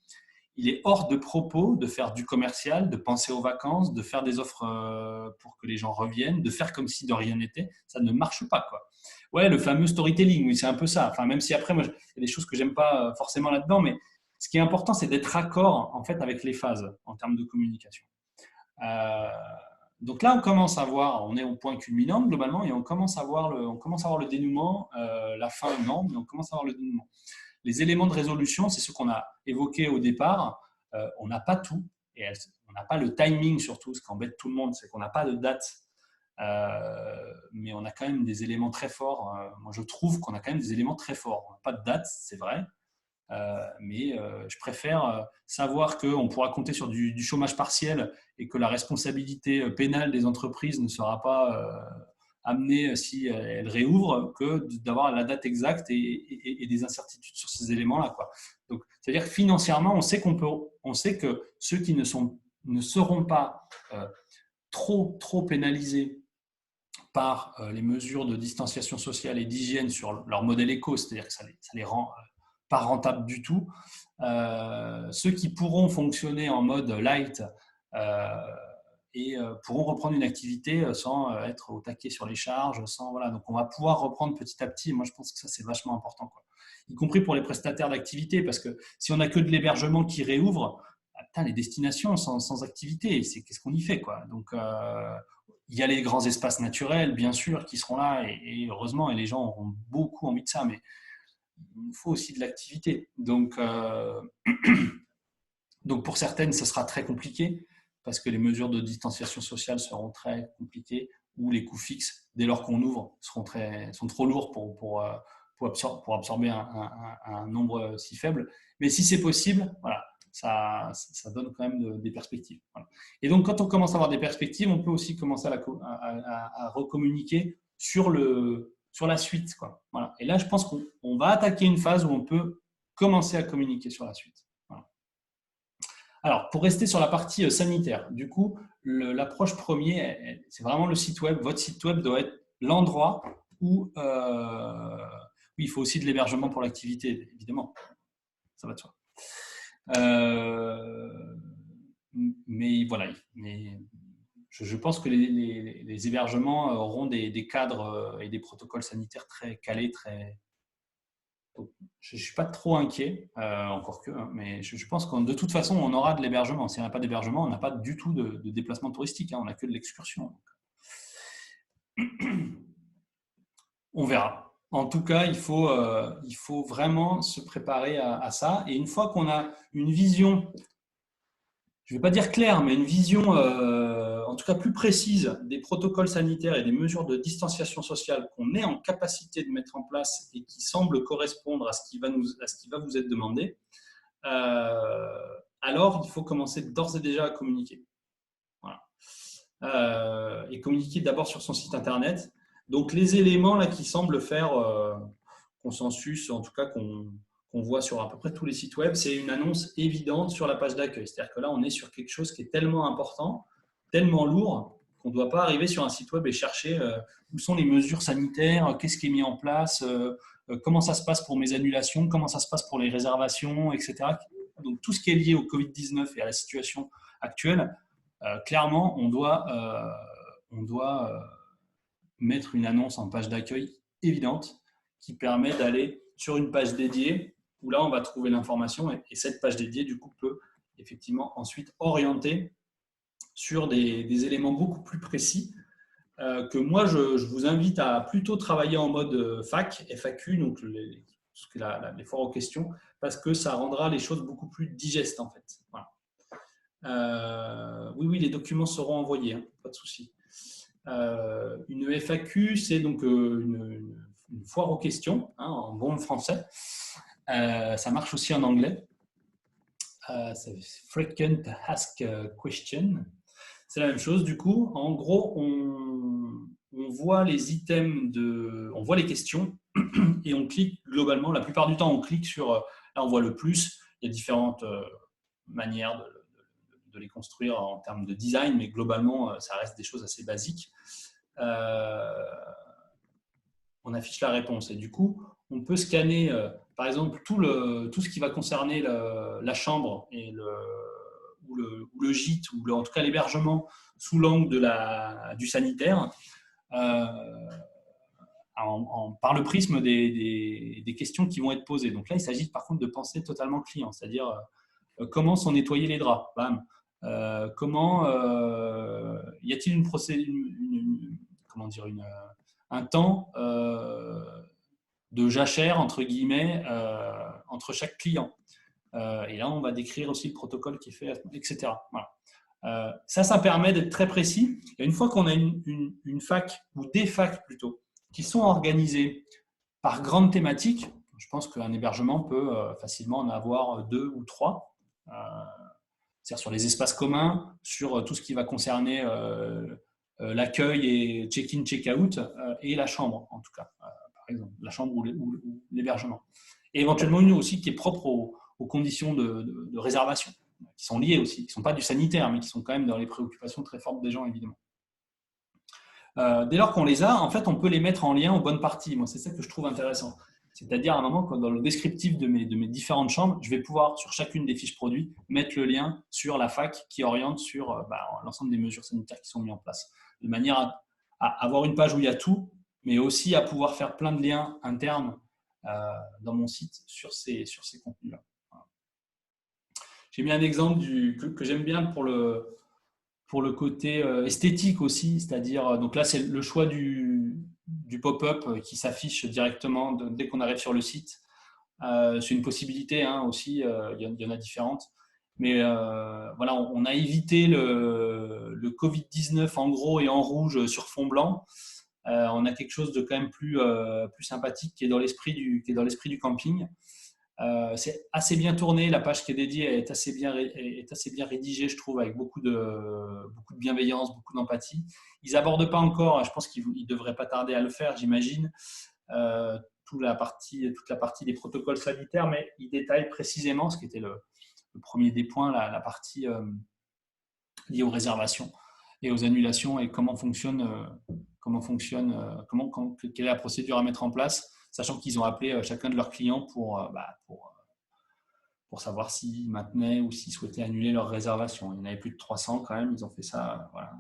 il est hors de propos de faire du commercial, de penser aux vacances, de faire des offres pour que les gens reviennent, de faire comme si de rien n'était. Ça ne marche pas, quoi. Ouais, le fameux storytelling, oui, c'est un peu ça. Enfin, même si après, moi, il y a des choses que j'aime pas forcément là-dedans, mais ce qui est important, c'est d'être raccord en fait avec les phases en termes de communication. Donc là, on commence à voir, on est au point culminant globalement, et on commence à voir le dénouement. La fin, non, mais on commence à voir le dénouement. Les éléments de résolution, c'est ce qu'on a évoqué au départ. On n'a pas tout, et on n'a pas le timing surtout. Ce qui embête tout le monde, c'est qu'on n'a pas de date. Mais on a quand même des éléments très forts. Moi, je trouve qu'on a quand même des éléments très forts. On n'a pas de date, c'est vrai. Mais je préfère savoir qu'on pourra compter sur du chômage partiel et que la responsabilité pénale des entreprises ne sera pas amenée si elles réouvrent que d'avoir la date exacte et des incertitudes sur ces éléments-là, quoi. Donc, c'est-à-dire que financièrement, on sait que ceux qui ne seront pas trop pénalisés par les mesures de distanciation sociale et d'hygiène sur leur modèle éco, c'est-à-dire que ça les rend pas rentable du tout. Ceux qui pourront fonctionner en mode light pourront reprendre une activité sans être au taquet sur les charges, voilà. Donc, on va pouvoir reprendre petit à petit. Moi, je pense que ça, c'est vachement important, quoi. Y compris pour les prestataires d'activité, parce que si on n'a que de l'hébergement qui réouvre, les destinations sans activité, qu'est-ce qu'on y fait, quoi. Donc, il y a les grands espaces naturels, bien sûr, qui seront là, et heureusement, et les gens auront beaucoup envie de ça, mais il faut aussi de l'activité. Donc, pour certaines, ce sera très compliqué, parce que les mesures de distanciation sociale seront très compliquées, ou les coûts fixes, dès lors qu'on ouvre, sont trop lourds pour absorber un nombre si faible. Mais si c'est possible, voilà, ça donne quand même des perspectives. Voilà. Et donc, quand on commence à avoir des perspectives, on peut aussi commencer à recommuniquer sur la suite, quoi. Voilà. Et là, je pense qu'on va attaquer une phase où on peut commencer à communiquer sur la suite. Voilà. Alors, pour rester sur la partie sanitaire, du coup, l'approche première, c'est vraiment le site web. Votre site web doit être l'endroit où oui, il faut aussi de l'hébergement pour l'activité, évidemment. Ça va de soi. Mais voilà. Je pense que les hébergements auront des cadres et des protocoles sanitaires très calés, je ne suis pas trop inquiet, encore que, mais je pense que de toute façon, on aura de l'hébergement. Si on n'a pas d'hébergement, on n'a pas du tout de déplacement touristique, on n'a que de l'excursion. On verra. En tout cas, il faut vraiment se préparer à ça. Et une fois qu'on a une vision, je ne vais pas dire claire, mais une vision en tout cas plus précise des protocoles sanitaires et des mesures de distanciation sociale qu'on est en capacité de mettre en place et qui semblent correspondre à ce qui va vous être demandé, alors il faut commencer d'ores et déjà à communiquer. Voilà. Et communiquer d'abord sur son site internet. Donc, les éléments là qui semblent faire consensus, en tout cas qu'on voit sur à peu près tous les sites web, c'est une annonce évidente sur la page d'accueil. C'est-à-dire que là, on est sur quelque chose qui est tellement important, tellement lourd, qu'on ne doit pas arriver sur un site web et chercher où sont les mesures sanitaires, qu'est-ce qui est mis en place, comment ça se passe pour mes annulations, comment ça se passe pour les réservations, etc. Donc, tout ce qui est lié au Covid-19 et à la situation actuelle, clairement, on doit mettre une annonce en page d'accueil évidente qui permet d'aller sur une page dédiée où là, on va trouver l'information et cette page dédiée, du coup, peut effectivement ensuite orienter sur des éléments beaucoup plus précis que moi, je vous invite à plutôt travailler en mode FAQ, donc les foires aux questions, parce que ça rendra les choses beaucoup plus digestes, en fait. Voilà. Oui, les documents seront envoyés, hein, pas de souci. Une FAQ, c'est donc une foire aux questions, hein, en bon français. Ça marche aussi en anglais. C'est Frequent Asked Question. C'est la même chose. Du coup, en gros, on voit les items on voit les questions et on clique globalement. La plupart du temps, on clique sur. Là, on voit le plus. Il y a différentes manières de les construire en termes de design, mais globalement, ça reste des choses assez basiques. On affiche la réponse et du coup, on peut scanner, par exemple, tout ce qui va concerner la chambre et ou le gîte, ou en tout cas l'hébergement sous l'angle du sanitaire, par le prisme des questions qui vont être posées. Donc là, il s'agit par contre de penser totalement client, c'est-à-dire comment sont nettoyés les draps. Bam. Comment y a-t-il un temps de jachère entre guillemets entre chaque client, et là on va décrire aussi le protocole qui est fait, etc. Voilà. Ça permet d'être très précis. Et une fois qu'on a une fac ou des facs plutôt qui sont organisées par grande thématique, je pense qu'un hébergement peut facilement en avoir 2 ou 3. C'est-à-dire sur les espaces communs, sur tout ce qui va concerner l'accueil et check-in, check-out, et la chambre, en tout cas, par exemple, la chambre ou l'hébergement. Et éventuellement une aussi qui est propre aux conditions de réservation, qui sont liées aussi, qui ne sont pas du sanitaire, mais qui sont quand même dans les préoccupations très fortes des gens, évidemment. Dès lors qu'on les a, en fait, on peut les mettre en lien aux bonnes parties. Moi, c'est ça que je trouve intéressant. C'est-à-dire, à un moment, dans le descriptif de mes différentes chambres, je vais pouvoir, sur chacune des fiches produits, mettre le lien sur la fac qui oriente sur l'ensemble des mesures sanitaires qui sont mises en place. De manière à avoir une page où il y a tout, mais aussi à pouvoir faire plein de liens internes dans mon site sur ces contenus-là. Voilà. J'ai mis un exemple que j'aime bien pour le côté esthétique aussi, c'est-à-dire, donc là, c'est le choix du pop-up qui s'affiche directement dès qu'on arrive sur le site. C'est une possibilité aussi, il y en a différentes. Mais voilà, on a évité le Covid-19 en gros et en rouge sur fond blanc. On a quelque chose de quand même plus sympathique qui est dans l'esprit du camping. C'est assez bien tourné, la page qui est dédiée est assez bien rédigée, je trouve, avec beaucoup de bienveillance, beaucoup d'empathie. Ils n'abordent pas encore, je pense qu'ils ne devraient pas tarder à le faire, j'imagine, toute la partie des protocoles sanitaires, mais ils détaillent précisément ce qui était le premier des points, la partie liée aux réservations et aux annulations et quelle est la procédure à mettre en place, sachant qu'ils ont appelé chacun de leurs clients pour savoir s'ils maintenaient ou s'ils souhaitaient annuler leur réservation. Il y en avait plus de 300 quand même, ils ont fait ça. Voilà.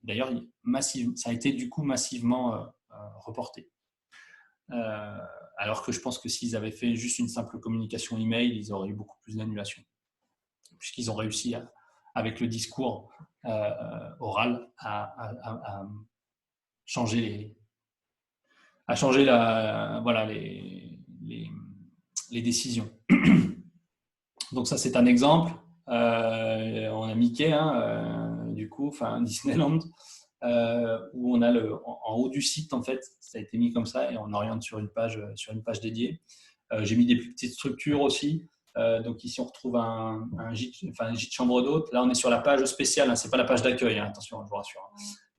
D'ailleurs, ça a été du coup massivement reporté. Alors que je pense que s'ils avaient fait juste une simple communication email, ils auraient eu beaucoup plus d'annulations. Puisqu'ils ont réussi, avec le discours oral, à changer les décisions. Donc ça, c'est un exemple. On a Mickey, du coup, Disneyland, où on a en haut du site, en fait, ça a été mis comme ça et on oriente sur une page dédiée. J'ai mis des plus petites structures aussi. Donc ici, on retrouve un gîte chambre d'hôte. Là, on est sur la page spéciale. C'est pas la page d'accueil, attention, je vous rassure.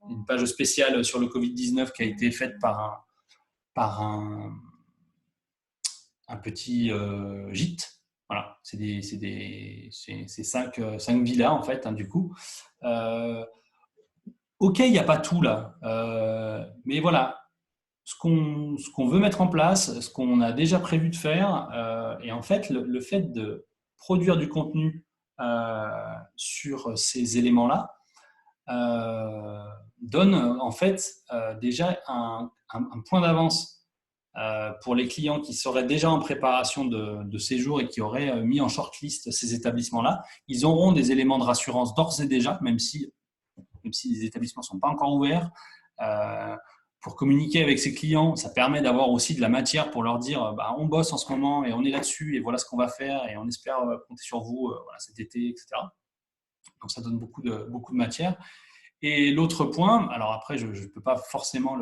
Une page spéciale sur le Covid-19 qui a été faite par un petit gîte. Voilà, c'est 5 villas en fait, du coup. Ok, il n'y a pas tout là, mais voilà, ce qu'on veut mettre en place, ce qu'on a déjà prévu de faire, et en fait, le fait de produire du contenu sur ces éléments-là donne en fait déjà un point d'avance pour les clients qui seraient déjà en préparation de séjour et qui auraient mis en shortlist ces établissements-là. Ils auront des éléments de rassurance d'ores et déjà, même si les établissements ne sont pas encore ouverts. Pour communiquer avec ces clients, ça permet d'avoir aussi de la matière pour leur dire on bosse en ce moment et on est là-dessus et voilà ce qu'on va faire et on espère compter sur vous cet été, etc. Donc ça donne beaucoup de matière. Et l'autre point, alors après je ne peux pas forcément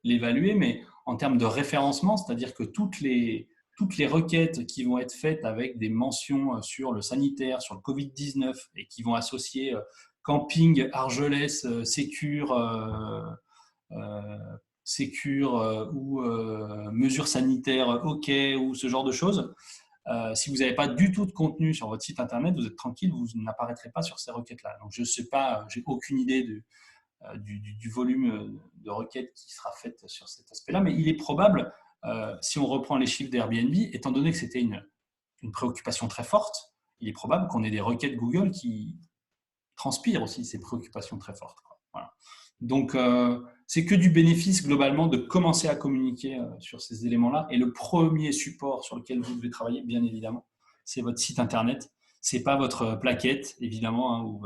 l'évaluer, mais en termes de référencement, c'est-à-dire que toutes les requêtes qui vont être faites avec des mentions sur le sanitaire, sur le Covid-19 et qui vont associer camping, Argelès, Sécure ou mesures sanitaires OK ou ce genre de choses, si vous n'avez pas du tout de contenu sur votre site internet, vous êtes tranquille, vous n'apparaîtrez pas sur ces requêtes-là. Donc je ne sais pas, j'ai aucune idée du volume de requêtes qui sera faite sur cet aspect-là, mais il est probable, si on reprend les chiffres d'Airbnb, étant donné que c'était une préoccupation très forte, il est probable qu'on ait des requêtes Google qui transpirent aussi ces préoccupations très fortes. Voilà. Donc, c'est que du bénéfice globalement de commencer à communiquer sur ces éléments-là. Et le premier support sur lequel vous devez travailler, bien évidemment, c'est votre site internet. Ce n'est pas votre plaquette, évidemment, ou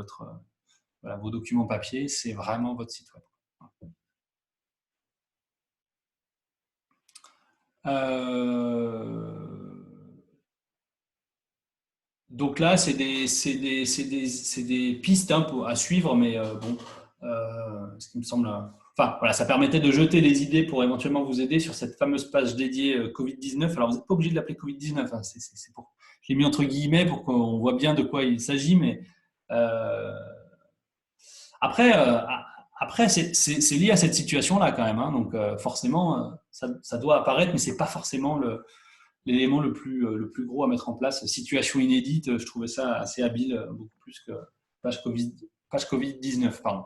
vos documents papier, c'est vraiment votre site web. Donc là, c'est des pistes à suivre, mais ce qui me semble. Enfin, voilà, ça permettait de jeter des idées pour éventuellement vous aider sur cette fameuse page dédiée Covid-19. Alors, vous n'êtes pas obligé de l'appeler Covid-19. Je l'ai mis entre guillemets pour qu'on voit bien de quoi il s'agit, mais après, c'est lié à cette situation-là quand même. Donc, forcément, ça doit apparaître, mais ce n'est pas forcément l'élément le plus gros à mettre en place. Situation inédite, je trouvais ça assez habile, beaucoup plus que page Covid-19. Pardon.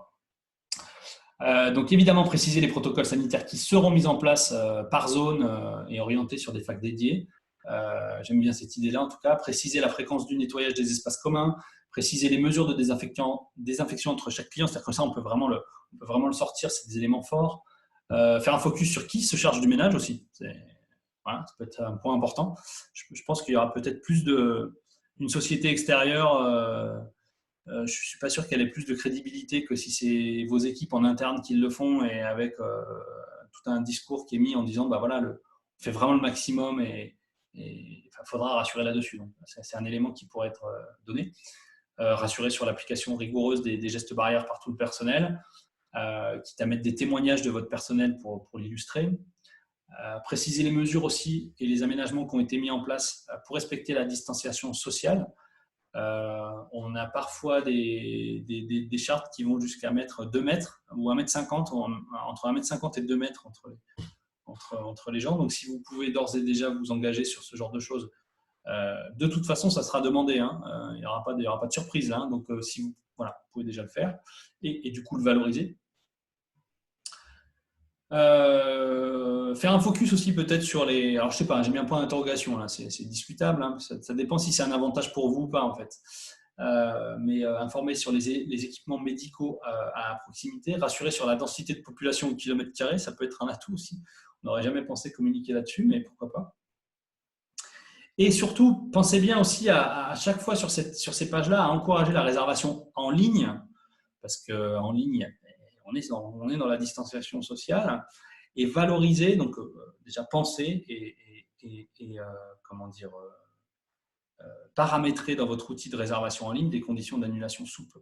Donc évidemment, préciser les protocoles sanitaires qui seront mis en place par zone et orientés sur des facs dédiés. J'aime bien cette idée-là en tout cas. Préciser la fréquence du nettoyage des espaces communs, préciser les mesures de désinfection entre chaque client. C'est-à-dire que ça, on peut vraiment le sortir, c'est des éléments forts. Faire un focus sur qui se charge du ménage aussi. Voilà, ça peut être un point important. Je pense qu'il y aura peut-être plus une société extérieure. Je ne suis pas sûr qu'elle ait plus de crédibilité que si c'est vos équipes en interne qui le font et avec tout un discours qui est mis en disant bah voilà, on fait vraiment le maximum et il faudra rassurer là-dessus. Donc, c'est un élément qui pourrait être donné. Rassurer sur l'application rigoureuse des gestes barrières par tout le personnel, quitte à mettre des témoignages de votre personnel pour l'illustrer. Préciser les mesures aussi et les aménagements qui ont été mis en place pour respecter la distanciation sociale. On a parfois des chartes qui vont jusqu'à mettre 2 mètres ou 1,50 m, entre 1,50 m et 2 mètres entre les gens. Donc, si vous pouvez d'ores et déjà vous engager sur ce genre de choses, de toute façon, ça sera demandé. Il n'y aura pas de surprise. Donc, si vous pouvez déjà le faire et du coup le valoriser. Faire un focus aussi peut-être sur les… Alors, je sais pas, j'ai mis un point d'interrogation là, c'est discutable. Ça dépend si c'est un avantage pour vous ou pas en fait. Mais informer sur les équipements médicaux à proximité, rassurer sur la densité de population au kilomètre carré, ça peut être un atout aussi. On n'aurait jamais pensé communiquer là-dessus, mais pourquoi pas. Et surtout, pensez bien aussi à chaque fois sur ces pages-là à encourager la réservation en ligne, parce qu'en ligne, on est dans la distanciation sociale, et valoriser, donc déjà penser et paramétrer dans votre outil de réservation en ligne des conditions d'annulation souples.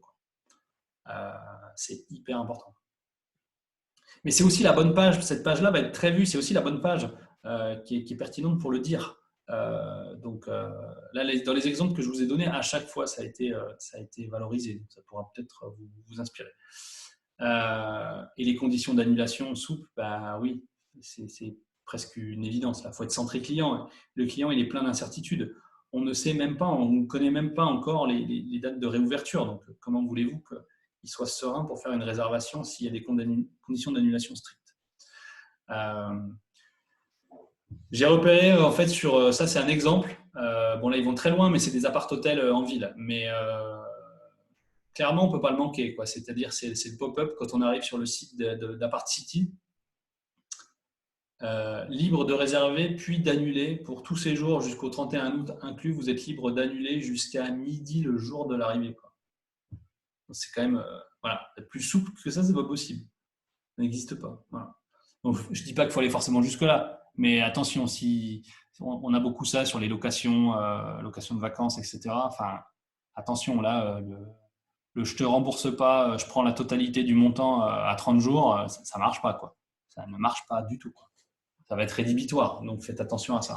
C'est hyper important. Mais c'est aussi la bonne page, cette page-là va être très vue, c'est aussi la bonne page qui est pertinente pour le dire. Là, dans les exemples que je vous ai donnés, à chaque fois, ça a été valorisé. Donc, ça pourra peut-être vous inspirer. Et les conditions d'annulation souples, bah oui, c'est presque une évidence. Il faut être centré client. Le client, il est plein d'incertitudes. On ne sait même pas, on ne connaît même pas encore les dates de réouverture. Donc, comment voulez-vous qu'il soit serein pour faire une réservation s'il y a des conditions d'annulation strictes? J'ai repéré, en fait, sur ça, c'est un exemple. Bon, là, ils vont très loin, mais c'est des appart-hôtels en ville. Mais clairement, on ne peut pas le manquer, quoi. C'est-à-dire, c'est le pop-up quand on arrive sur le site d'Apart City. Libre de réserver puis d'annuler pour tous ces jours jusqu'au 31 août inclus. Vous êtes libre d'annuler jusqu'à midi le jour de l'arrivée. C'est quand même être plus souple que ça, c'est pas possible. Ça n'existe pas. Voilà. Donc, je dis pas qu'il faut aller forcément jusque-là, mais attention, si on a beaucoup ça sur les locations de vacances, etc. Enfin, attention, là, je te rembourse pas, je prends la totalité du montant à 30 jours, ça marche pas, quoi. Ça ne marche pas du tout, quoi. Ça va être rédhibitoire, donc faites attention à ça.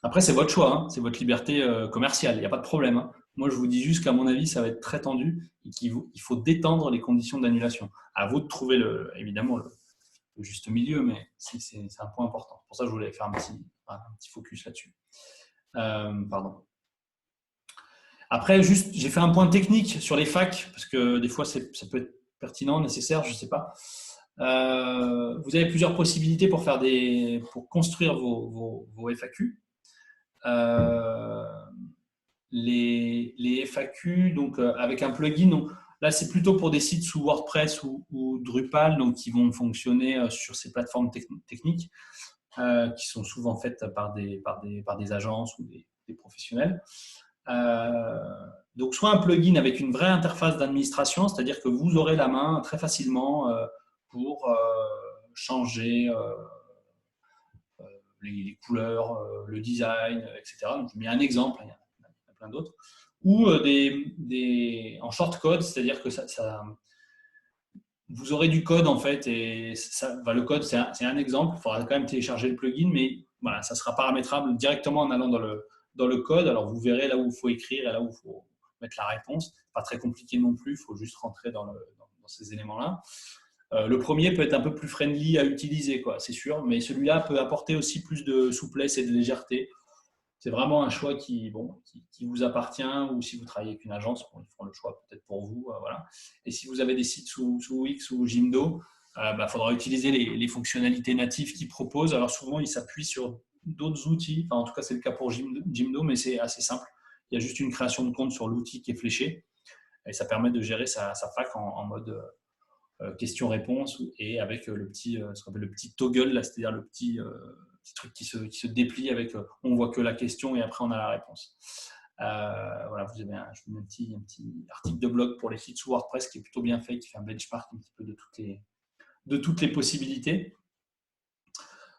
Après, c'est votre choix, c'est votre liberté commerciale, il n'y a pas de problème. Moi, je vous dis juste qu'à mon avis, ça va être très tendu et qu'il faut détendre les conditions d'annulation. À vous de trouver évidemment le juste milieu, mais c'est un point important. Pour ça, je voulais faire un petit focus là-dessus. Pardon. Après, j'ai fait un point technique sur les facs, parce que des fois, ça peut être pertinent, nécessaire, je ne sais pas. Vous avez plusieurs possibilités pour construire vos FAQ. Les FAQ, donc avec un plugin. Donc, là, c'est plutôt pour des sites sous WordPress ou Drupal, donc qui vont fonctionner sur ces plateformes techniques qui sont souvent faites par des agences ou des professionnels. Donc, soit un plugin avec une vraie interface d'administration, c'est-à-dire que vous aurez la main très facilement pour changer les couleurs, le design, etc. Donc, je mets un exemple, il y en a plein d'autres. Ou en shortcode, c'est-à-dire que vous aurez du code en fait, et le code, c'est un exemple. Il faudra quand même télécharger le plugin, mais voilà, ça sera paramétrable directement en allant dans le code. Alors, vous verrez là où il faut écrire et là où il faut mettre la réponse. Pas très compliqué non plus, il faut juste rentrer dans ces éléments-là. Le premier peut être un peu plus friendly à utiliser, c'est sûr, mais celui-là peut apporter aussi plus de souplesse et de légèreté. c'est vraiment un choix qui vous appartient, ou si vous travaillez avec une agence, ils feront le choix peut-être pour vous. Voilà. Et si vous avez des sites sous Wix ou Jimdo, faudra utiliser les fonctionnalités natives qu'ils proposent. Alors souvent, ils s'appuient sur d'autres outils. Enfin, en tout cas, c'est le cas pour Jimdo, mais c'est assez simple. Il y a juste une création de compte sur l'outil qui est fléché. Et ça permet de gérer sa fac en mode question-réponse, et avec ce qu'on appelle le petit toggle, c'est-à-dire le petit truc qui se déplie avec on voit que la question et après on a la réponse. Voilà, je vous mets un petit article de blog pour les sites sous WordPress qui est plutôt bien fait, qui fait un benchmark un petit peu de toutes les possibilités.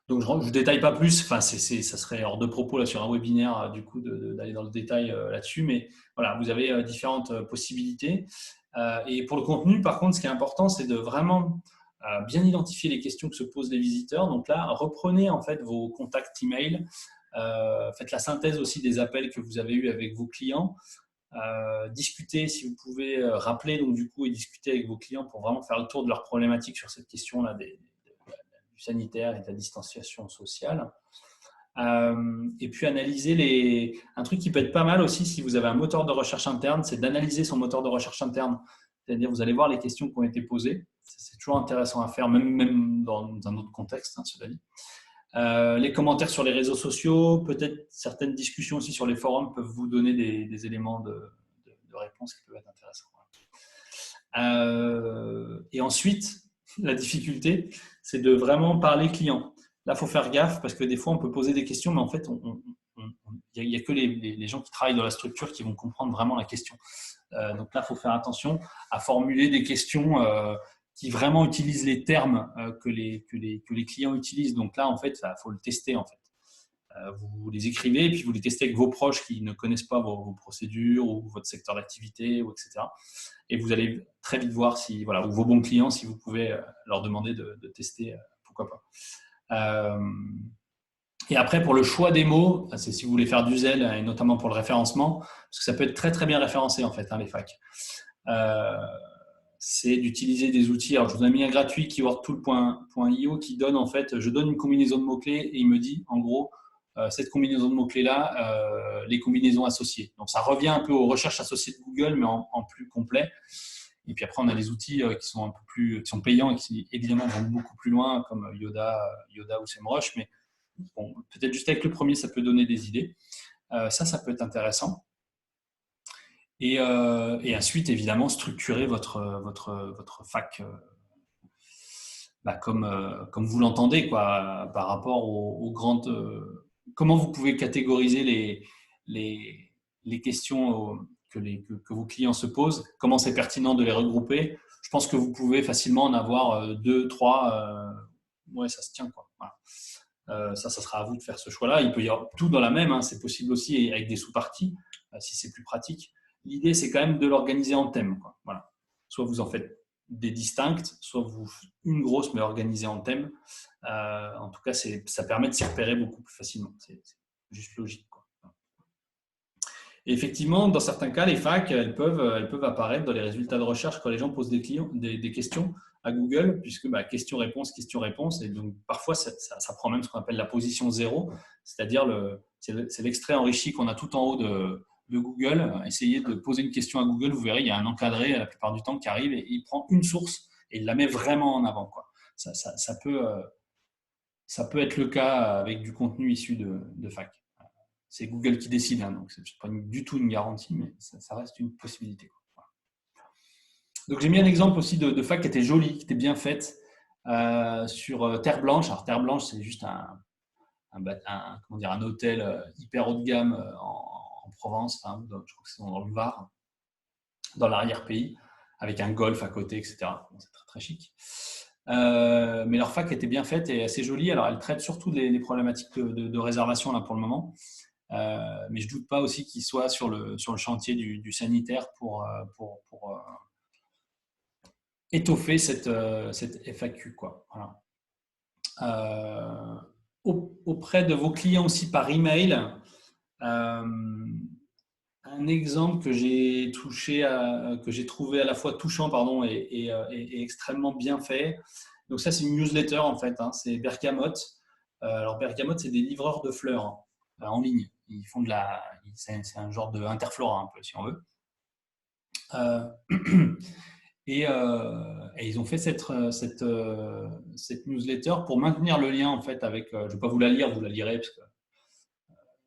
Donc, je ne détaille pas plus. Enfin, ça serait hors de propos là, sur un webinaire du coup d'aller dans le détail là-dessus. Mais voilà, vous avez différentes possibilités. Et pour le contenu, par contre, ce qui est important, c'est de vraiment bien identifier les questions que se posent les visiteurs. Donc là, reprenez en fait vos contacts email. Faites la synthèse aussi des appels que vous avez eus avec vos clients. Discutez, si vous pouvez, rappeler donc du coup et discuter avec vos clients pour vraiment faire le tour de leurs problématiques sur cette question-là du sanitaire et de la distanciation sociale. Et puis analyser un truc qui peut être pas mal aussi si vous avez un moteur de recherche interne, c'est d'analyser son moteur de recherche interne. C'est-à-dire, vous allez voir les questions qui ont été posées. C'est toujours intéressant à faire, même dans un autre contexte, cela dit. Les commentaires sur les réseaux sociaux, peut-être certaines discussions aussi sur les forums peuvent vous donner des éléments de réponse qui peuvent être intéressants. Et ensuite, la difficulté, c'est de vraiment parler client. Là, il faut faire gaffe parce que des fois, on peut poser des questions, mais en fait, il n'y a que les gens qui travaillent dans la structure qui vont comprendre vraiment la question. Donc là, il faut faire attention à formuler des questions qui vraiment utilisent les termes que les clients utilisent. Donc là, en fait, il faut le tester. En fait. Vous les écrivez et puis vous les testez avec vos proches qui ne connaissent pas vos procédures ou votre secteur d'activité, etc. Et vous allez très vite voir ou vos bons clients, si vous pouvez leur demander de tester, pourquoi pas. Et après, pour le choix des mots, c'est si vous voulez faire du zèle, et notamment pour le référencement, parce que ça peut être très très bien référencé en fait, les facs. C'est d'utiliser des outils. Alors, je vous ai mis un gratuit, keywordtool.io, qui donne en fait, je donne une combinaison de mots-clés et il me dit en gros, cette combinaison de mots-clés-là, les combinaisons associées. Donc, ça revient un peu aux recherches associées de Google, mais en plus complet. Et puis après, on a des outils qui sont qui sont payants et qui évidemment vont beaucoup plus loin, comme Yoda ou SEMrush. Mais bon, peut-être juste avec le premier, ça peut donner des idées. Ça peut être intéressant. Et ensuite, évidemment, structurer votre fac comme vous l'entendez, par rapport aux grandes. Comment vous pouvez catégoriser les questions que vos clients se posent, comment c'est pertinent de les regrouper. Je pense que vous pouvez facilement en avoir 2, 3. Ouais, ça se tient, quoi. Voilà. Ça sera à vous de faire ce choix-là. Il peut y avoir tout dans la même, c'est possible aussi avec des sous-parties, si c'est plus pratique. L'idée, c'est quand même de l'organiser en thème, quoi. Voilà. Soit vous en faites des distinctes, soit une grosse mais organisée en thème. En tout cas, ça permet de s'y repérer beaucoup plus facilement. C'est juste logique, quoi. Et effectivement, dans certains cas, les facs, elles peuvent apparaître dans les résultats de recherche quand les gens posent des questions à Google, puisque question-réponse, question-réponse. Et donc, parfois, ça prend même ce qu'on appelle la position 0, c'est-à-dire c'est l'extrait enrichi qu'on a tout en haut de Google. Essayez de poser une question à Google, vous verrez, il y a un encadré la plupart du temps qui arrive et il prend une source et il la met vraiment en avant, quoi. Ça peut être le cas avec du contenu issu de fac. C'est Google qui décide, donc ce n'est pas du tout une garantie, mais ça reste une possibilité. Voilà. Donc j'ai mis un exemple aussi de fac qui était jolie, qui était bien faite, sur Terre Blanche. Alors Terre Blanche, c'est juste un hôtel hyper haut de gamme en Provence, je crois que c'est dans le Var, dans l'arrière-pays, avec un golf à côté, etc. Bon, c'est très, très chic. Mais leur fac était bien faite et assez jolie. Alors elle traite surtout les problématiques de réservation là pour le moment. Mais je ne doute pas aussi qu'il soit sur le chantier du sanitaire pour étoffer cette FAQ, quoi. Voilà. Auprès de vos clients aussi par email, un exemple que j'ai trouvé à la fois touchant et extrêmement bien fait. Donc ça, c'est une newsletter en fait, c'est Bergamote. Alors Bergamote, c'est des livreurs de fleurs en ligne. ils font c'est un genre de Interflora un peu, si on veut. Et ils ont fait cette newsletter pour maintenir le lien en fait avec. Je ne vais pas vous la lire, vous la lirez parce que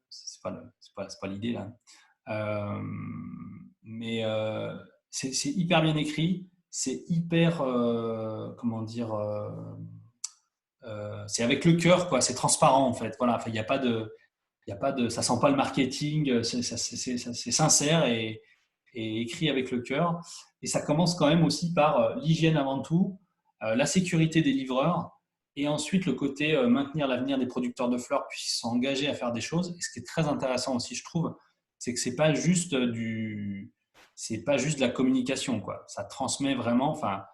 c'est pas l'idée là. Mais c'est hyper bien écrit, c'est hyper comment dire. C'est avec le cœur, quoi. C'est transparent en fait. Voilà. Enfin, il y a pas de, ça sent pas le marketing. C'est sincère et écrit avec le cœur. Et ça commence quand même aussi par l'hygiène avant tout, la sécurité des livreurs, et ensuite le côté maintenir l'avenir des producteurs de fleurs puissent s'engager à faire des choses. Et ce qui est très intéressant aussi, je trouve, c'est que c'est pas juste de la communication, quoi. Ça transmet vraiment. Enfin,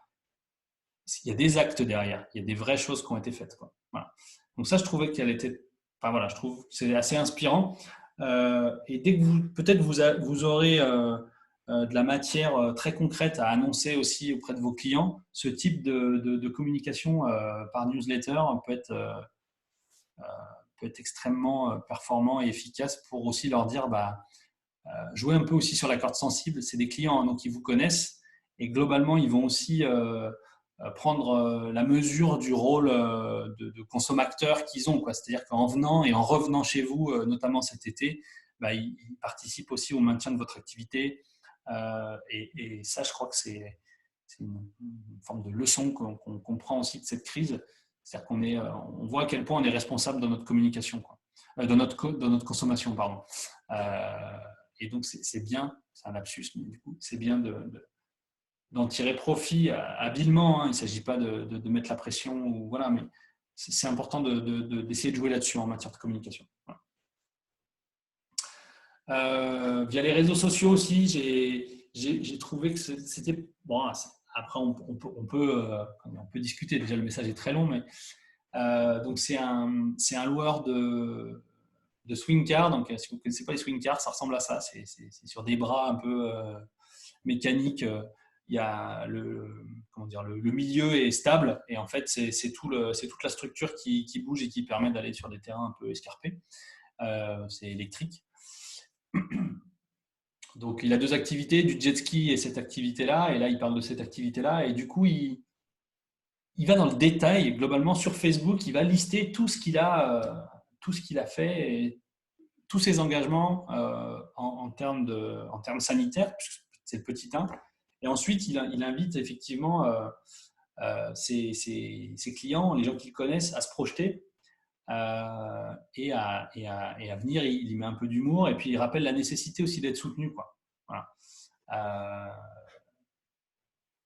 il y a des actes derrière, il y a des vraies choses qui ont été faites, quoi. Voilà. Donc ça, je trouvais qu'elle était. Enfin voilà, je trouve que c'est assez inspirant. Et dès que peut-être vous aurez de la matière très concrète à annoncer aussi auprès de vos clients, ce type de communication par newsletter peut être extrêmement performant et efficace pour aussi leur dire, jouer un peu aussi sur la corde sensible. C'est des clients, hein, donc ils vous connaissent et globalement, ils vont aussi prendre la mesure du rôle de consommateur qu'ils ont, quoi. C'est-à-dire qu'en venant et en revenant chez vous, notamment cet été, ils participent aussi au maintien de votre activité. Et ça, je crois que c'est une forme de leçon qu'on comprend aussi de cette crise. C'est-à-dire on voit à quel point on est responsable de notre communication, quoi. De notre consommation, pardon. Et donc, c'est bien, c'est un lapsus, mais du coup, c'est bien d'en tirer profit habilement. Hein. Il ne s'agit pas de mettre la pression, ou, voilà, mais c'est important d'essayer de jouer là-dessus en matière de communication. Voilà. Via les réseaux sociaux aussi, j'ai trouvé que c'était… Bon, après, on peut discuter. Déjà, le message est très long, mais donc c'est un loueur de swing car. Donc, si vous ne connaissez pas les swing cars, ça ressemble à ça. C'est sur des bras un peu mécaniques. Il y a le milieu est stable et en fait, c'est toute la structure qui bouge et qui permet d'aller sur des terrains un peu escarpés. C'est électrique. Donc, il a deux activités, du jet ski et cette activité-là. Et là, il parle de cette activité-là. Et du coup, il va dans le détail. Globalement, sur Facebook, il va lister tout ce qu'il a fait et tous ses engagements en termes sanitaires, puisque c'est le petit 1. Et ensuite, il invite effectivement ses clients, les gens qu'il connaissent, à se projeter et à venir. Il y met un peu d'humour et puis il rappelle la nécessité aussi d'être soutenu, quoi. Voilà.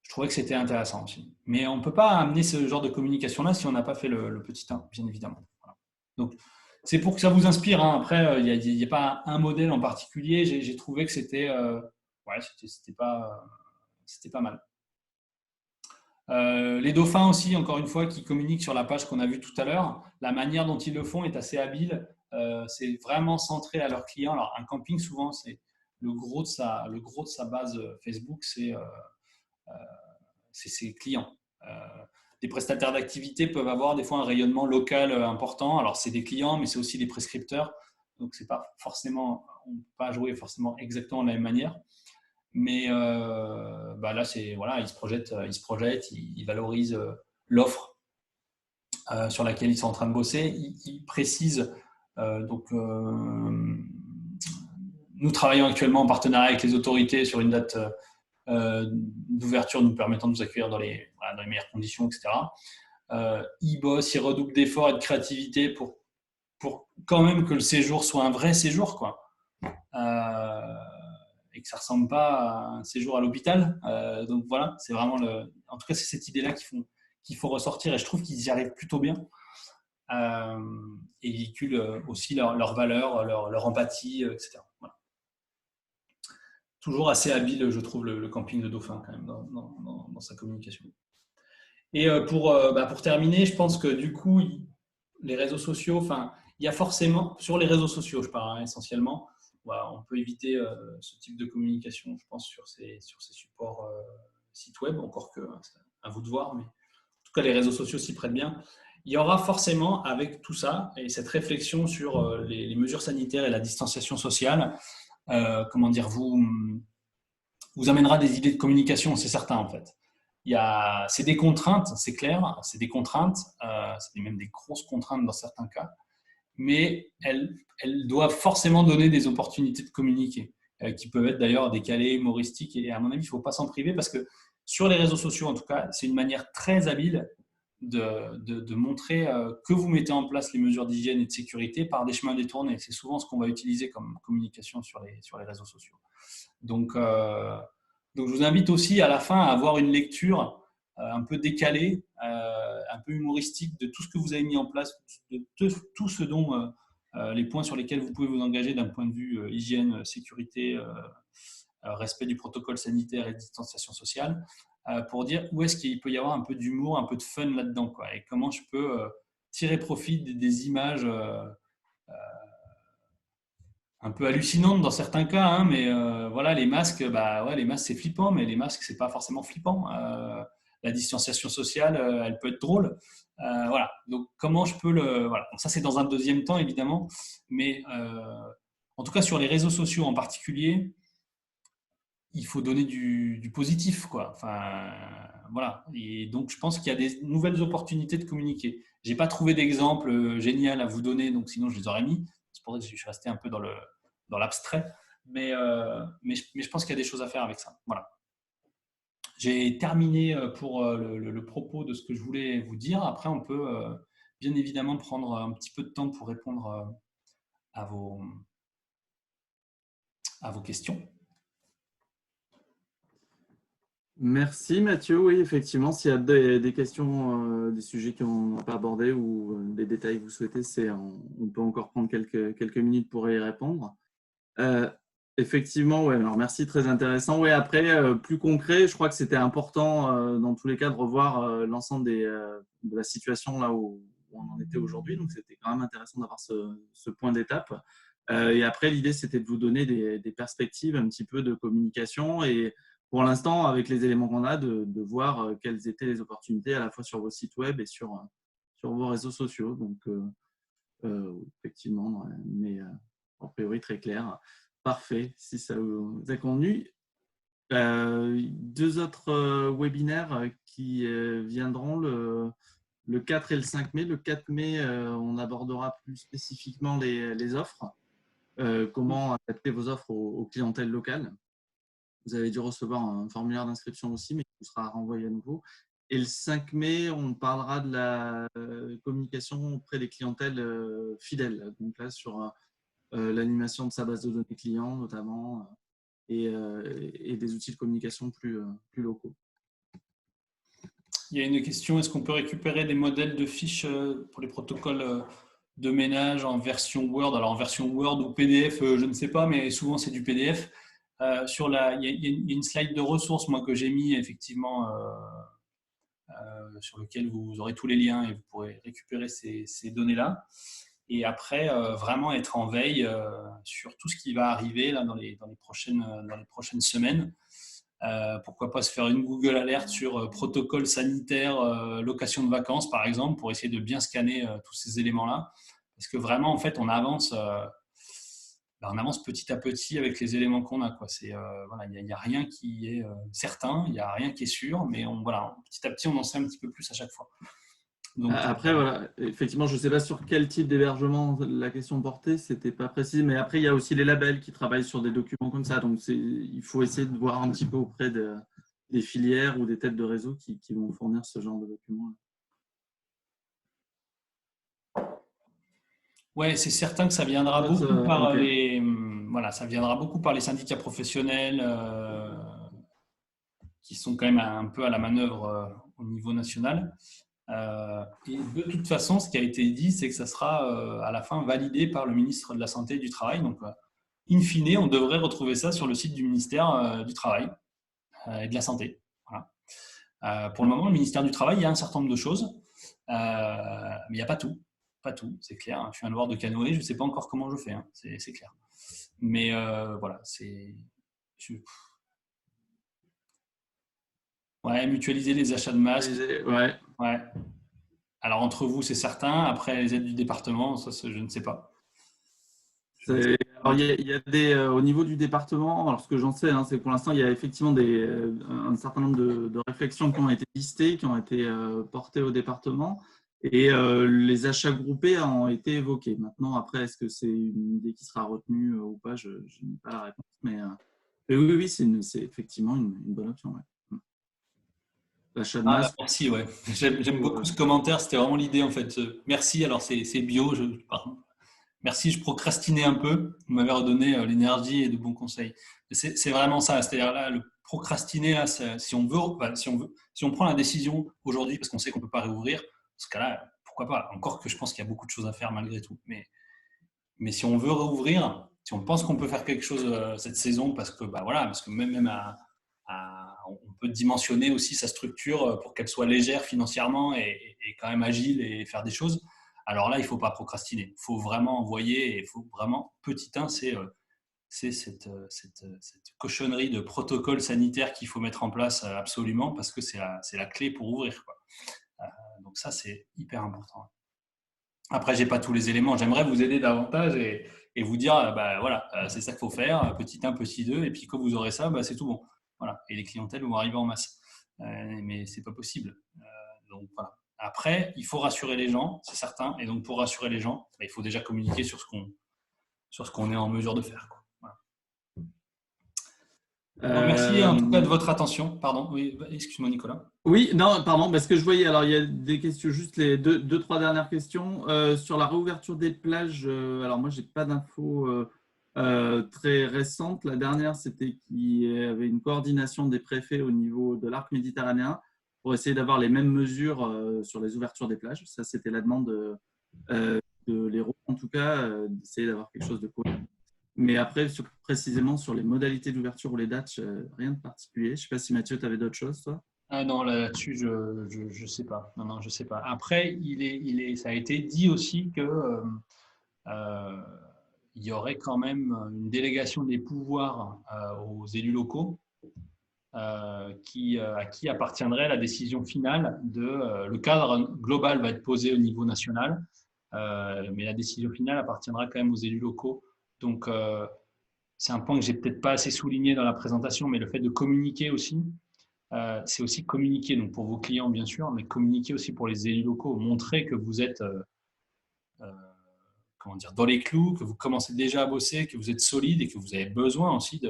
Je trouvais que c'était intéressant aussi. Mais on ne peut pas amener ce genre de communication-là si on n'a pas fait le petit 1, bien évidemment. Voilà. Donc, c'est pour que ça vous inspire. Hein. Après, il n'y a pas un modèle en particulier. J'ai trouvé que c'était pas mal. Les dauphins aussi, encore une fois, qui communiquent sur la page qu'on a vue tout à l'heure. La manière dont ils le font est assez habile. C'est vraiment centré à leurs clients. Alors, un camping, souvent, c'est le gros de sa base Facebook, c'est ses clients. Des prestataires d'activité peuvent avoir des fois un rayonnement local important. Alors, c'est des clients, mais c'est aussi des prescripteurs. Donc, c'est pas forcément, on ne peut pas jouer forcément exactement de la même manière. Mais là, ils se projettent, ils valorisent l'offre sur laquelle ils sont en train de bosser. Ils précisent, nous travaillons actuellement en partenariat avec les autorités sur une date d'ouverture nous permettant de nous accueillir dans les meilleures conditions, etc. Ils bossent, ils redoublent d'efforts et de créativité pour quand même que le séjour soit un vrai séjour, quoi. Et que ça ne ressemble pas à un séjour à l'hôpital. Donc voilà, c'est vraiment en tout cas, c'est cette idée-là qu'il faut ressortir et je trouve qu'ils y arrivent plutôt bien. Et ils véhiculent aussi leurs valeurs, leur empathie, etc. Voilà. Toujours assez habile, je trouve, le camping de Dauphin quand même dans sa communication. Et pour terminer, je pense que du coup, les réseaux sociaux, il y a forcément, sur les réseaux sociaux, je parle essentiellement, on peut éviter ce type de communication, je pense, sur ces supports sites web, encore que c'est à vous de voir, mais en tout cas, les réseaux sociaux s'y prêtent bien. il y aura forcément, avec tout ça et cette réflexion sur les mesures sanitaires et la distanciation sociale, comment dire, vous amènera des idées de communication, c'est certain en fait. C'est des contraintes, c'est clair, c'est des contraintes, c'est même des grosses contraintes dans certains cas, mais elles doivent forcément donner des opportunités de communiquer, qui peuvent être d'ailleurs décalées, humoristiques, et à mon avis, il ne faut pas s'en priver parce que sur les réseaux sociaux, en tout cas, c'est une manière très habile de montrer que vous mettez en place les mesures d'hygiène et de sécurité par des chemins détournés. C'est souvent ce qu'on va utiliser comme communication sur les réseaux sociaux. Donc, je vous invite aussi à la fin à avoir une lecture un peu décalée, un peu humoristique de tout ce que vous avez mis en place, de tout ce dont les points sur lesquels vous pouvez vous engager d'un point de vue hygiène, sécurité, respect du protocole sanitaire et distanciation sociale, pour dire où est-ce qu'il peut y avoir un peu d'humour, un peu de fun là-dedans, quoi, et comment je peux tirer profit des images un peu hallucinantes dans certains cas, hein, mais voilà, les masques, les masques c'est flippant, mais les masques c'est pas forcément flippant. La distanciation sociale, elle peut être drôle. Voilà. Donc comment je peux voilà. Donc, ça c'est dans un deuxième temps évidemment, mais en tout cas sur les réseaux sociaux en particulier, il faut donner du positif, quoi. Enfin, voilà. Et donc, je pense qu'il y a des nouvelles opportunités de communiquer. Je n'ai pas trouvé d'exemple génial à vous donner, donc sinon je les aurais mis. C'est pour ça que je suis resté un peu dans l'abstrait. Mais je pense qu'il y a des choses à faire avec ça. Voilà. J'ai terminé pour le propos de ce que je voulais vous dire. Après, on peut bien évidemment prendre un petit peu de temps pour répondre à vos questions. Merci Mathieu. Oui, effectivement, s'il y a des questions, des sujets qu'on n'a pas abordés ou des détails que vous souhaitez, on peut encore prendre quelques minutes pour y répondre. Effectivement, ouais, alors merci, très intéressant. Ouais, après, plus concret, je crois que c'était important dans tous les cas de revoir l'ensemble de la situation là où on en était aujourd'hui. Donc, c'était quand même intéressant d'avoir ce point d'étape. Et après, l'idée, c'était de vous donner des perspectives un petit peu de communication et pour l'instant, avec les éléments qu'on a, de voir quelles étaient les opportunités à la fois sur vos sites web et sur vos réseaux sociaux. Donc, effectivement, mais a priori très clair. Parfait, si ça vous a convenu. Deux autres webinaires qui viendront le 4 et le 5 mai. Le 4 mai, on abordera plus spécifiquement les offres. Comment adapter vos offres aux clientèles locales. Vous avez dû recevoir un formulaire d'inscription aussi, mais qui vous sera renvoyé à nouveau. Et le 5 mai, on parlera de la communication auprès des clientèles fidèles. Donc là, sur l'animation de sa base de données clients notamment, et des outils de communication plus locaux. Il y a une question, est-ce qu'on peut récupérer des modèles de fiches pour les protocoles de ménage en version Word? Alors en version Word ou PDF, je ne sais pas, mais souvent c'est du PDF. Il y a une slide de ressources moi, que j'ai mis effectivement sur lequel vous aurez tous les liens et vous pourrez récupérer ces données-là. Et après, vraiment être en veille sur tout ce qui va arriver là, dans les prochaines semaines. Pourquoi pas se faire une Google Alert sur protocole sanitaire, location de vacances, par exemple, pour essayer de bien scanner tous ces éléments-là. Parce que vraiment, en fait, on avance petit à petit avec les éléments qu'on a. Voilà, il n'y a rien qui est certain, il n'y a rien qui est sûr, mais petit à petit, on en sait un petit peu plus à chaque fois. Donc, après, voilà, effectivement, je ne sais pas sur quel type d'hébergement la question portait, ce n'était pas précis, mais après, il y a aussi les labels qui travaillent sur des documents comme ça. Donc, il faut essayer de voir un petit peu auprès des filières ou des têtes de réseau qui vont fournir ce genre de documents. Oui, c'est certain que ça viendra beaucoup par ça viendra beaucoup par les syndicats professionnels qui sont quand même un peu à la manœuvre au niveau national. Et de toute façon, ce qui a été dit, c'est que ça sera à la fin validé par le ministre de la Santé et du Travail. Donc, in fine, on devrait retrouver ça sur le site du ministère du Travail et de la Santé. Voilà. Pour le moment, le ministère du Travail, il y a un certain nombre de choses, mais il n'y a pas tout. Pas tout, c'est clair. Je suis un joueur de canoë, je ne sais pas encore comment je fais, hein, c'est clair. Mais voilà, Ouais, mutualiser les achats de masques. Ouais. Alors, entre vous, c'est certain. Après, les aides du département, ça, je ne sais pas. Alors, il y a des, au niveau du département, alors ce que j'en sais, hein, c'est que pour l'instant, il y a effectivement un certain nombre de réflexions qui ont été listées, qui ont été portées au département, et les achats groupés ont été évoqués. Maintenant, après, est-ce que c'est une idée qui sera retenue ou pas, je n'ai pas la réponse. Mais oui, c'est effectivement une bonne option. Ouais. L'achat de masse. Merci, ouais. J'aime beaucoup ce commentaire. C'était vraiment l'idée, en fait. Merci. Alors, c'est bio. Pardon. Merci, je procrastinais un peu. Vous m'avez redonné l'énergie et de bons conseils. C'est vraiment ça. C'est-à-dire là, le procrastiner, là, si on veut, si on prend la décision aujourd'hui parce qu'on sait qu'on ne peut pas réouvrir, dans ce cas-là, pourquoi pas? Encore que je pense qu'il y a beaucoup de choses à faire malgré tout. Mais si on veut réouvrir, si on pense qu'on peut faire quelque chose cette saison, parce que parce que même on peut dimensionner aussi sa structure pour qu'elle soit légère financièrement et quand même agile et faire des choses. Alors là, il ne faut pas procrastiner. Il faut vraiment envoyer et il faut vraiment, petit 1, c'est cette cochonnerie de protocole sanitaire qu'il faut mettre en place absolument parce que c'est la clé pour ouvrir, quoi. Donc ça, c'est hyper important. Après, je n'ai pas tous les éléments. J'aimerais vous aider davantage et vous dire, voilà, c'est ça qu'il faut faire, petit 1, petit 2, et puis quand vous aurez ça, c'est tout bon. Voilà. Et les clientèles vont arriver en masse. Mais ce n'est pas possible. Donc voilà. Après, il faut rassurer les gens, c'est certain. Et donc, pour rassurer les gens, il faut déjà communiquer sur ce qu'on est en mesure de faire, quoi. Voilà. Merci en tout cas de votre attention. Pardon, oui, excuse-moi Nicolas. Oui, non, pardon, parce que je voyais, alors il y a des questions, juste les deux, trois dernières questions. Sur la réouverture des plages, alors moi, je n'ai pas d'infos très récentes. La dernière, c'était qu'il y avait une coordination des préfets au niveau de l'arc méditerranéen pour essayer d'avoir les mêmes mesures sur les ouvertures des plages. Ça, c'était la demande de l'Hérault, en tout cas, d'essayer d'avoir quelque chose de cohérent. Mais après, précisément sur les modalités d'ouverture ou les dates, rien de particulier. Je ne sais pas si Mathieu, tu avais d'autres choses, toi? Ah non, là-dessus, je sais pas. Non, je sais pas. Après, ça a été dit aussi que il y aurait quand même une délégation des pouvoirs aux élus locaux à qui appartiendrait la décision finale le cadre global va être posé au niveau national, mais la décision finale appartiendra quand même aux élus locaux. Donc, c'est un point que j'ai peut-être pas assez souligné dans la présentation, mais le fait de communiquer aussi, c'est aussi communiquer, donc pour vos clients bien sûr, mais communiquer aussi pour les élus locaux, montrer que vous êtes dans les clous, que vous commencez déjà à bosser, que vous êtes solide et que vous avez besoin aussi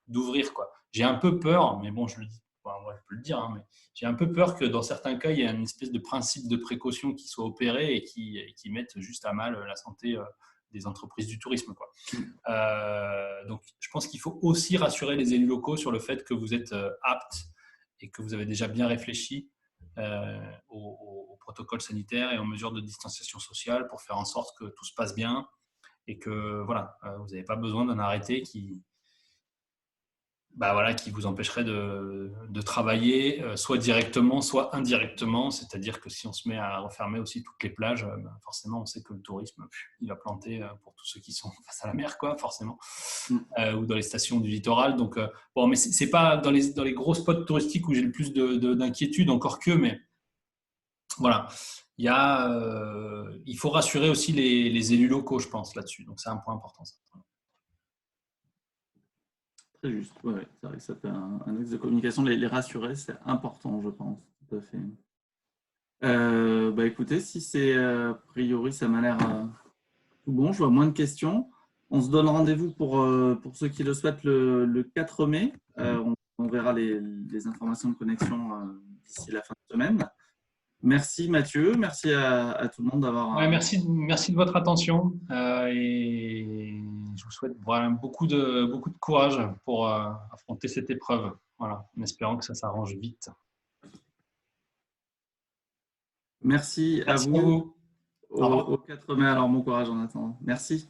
d'ouvrir, quoi. J'ai un peu peur, mais bon, je peux le dire, hein, mais j'ai un peu peur que dans certains cas, il y ait une espèce de principe de précaution qui soit opéré et qui mette juste à mal la santé des entreprises du tourisme, quoi. Donc, je pense qu'il faut aussi rassurer les élus locaux sur le fait que vous êtes aptes et que vous avez déjà bien réfléchi au protocole sanitaire et aux mesures de distanciation sociale pour faire en sorte que tout se passe bien et que voilà, vous n'avez pas besoin d'un arrêté qui vous empêcherait de travailler soit directement, soit indirectement. C'est-à-dire que si on se met à refermer aussi toutes les plages, forcément, on sait que le tourisme, il va planter pour tous ceux qui sont face à la mer, quoi, forcément, ou dans les stations du littoral. Donc, mais c'est pas dans les gros spots touristiques où j'ai le plus d'inquiétude, encore que, mais voilà. Il faut rassurer aussi les élus locaux, je pense, là-dessus. Donc, c'est un point important, ça. Très juste, ouais, c'est vrai que ça fait un axe de communication. Les rassurer, c'est important, je pense, tout à fait. Écoutez, si c'est a priori, ça m'a l'air tout bon, je vois moins de questions. On se donne rendez-vous pour ceux qui le souhaitent le 4 mai. On verra les informations de connexion d'ici la fin de semaine. Merci Mathieu, merci à tout le monde d'avoir… Merci de votre attention et je vous souhaite vraiment beaucoup de courage pour affronter cette épreuve. Voilà, en espérant que ça s'arrange vite. Merci à vous. Au 4 mai, alors bon courage en attendant. Merci.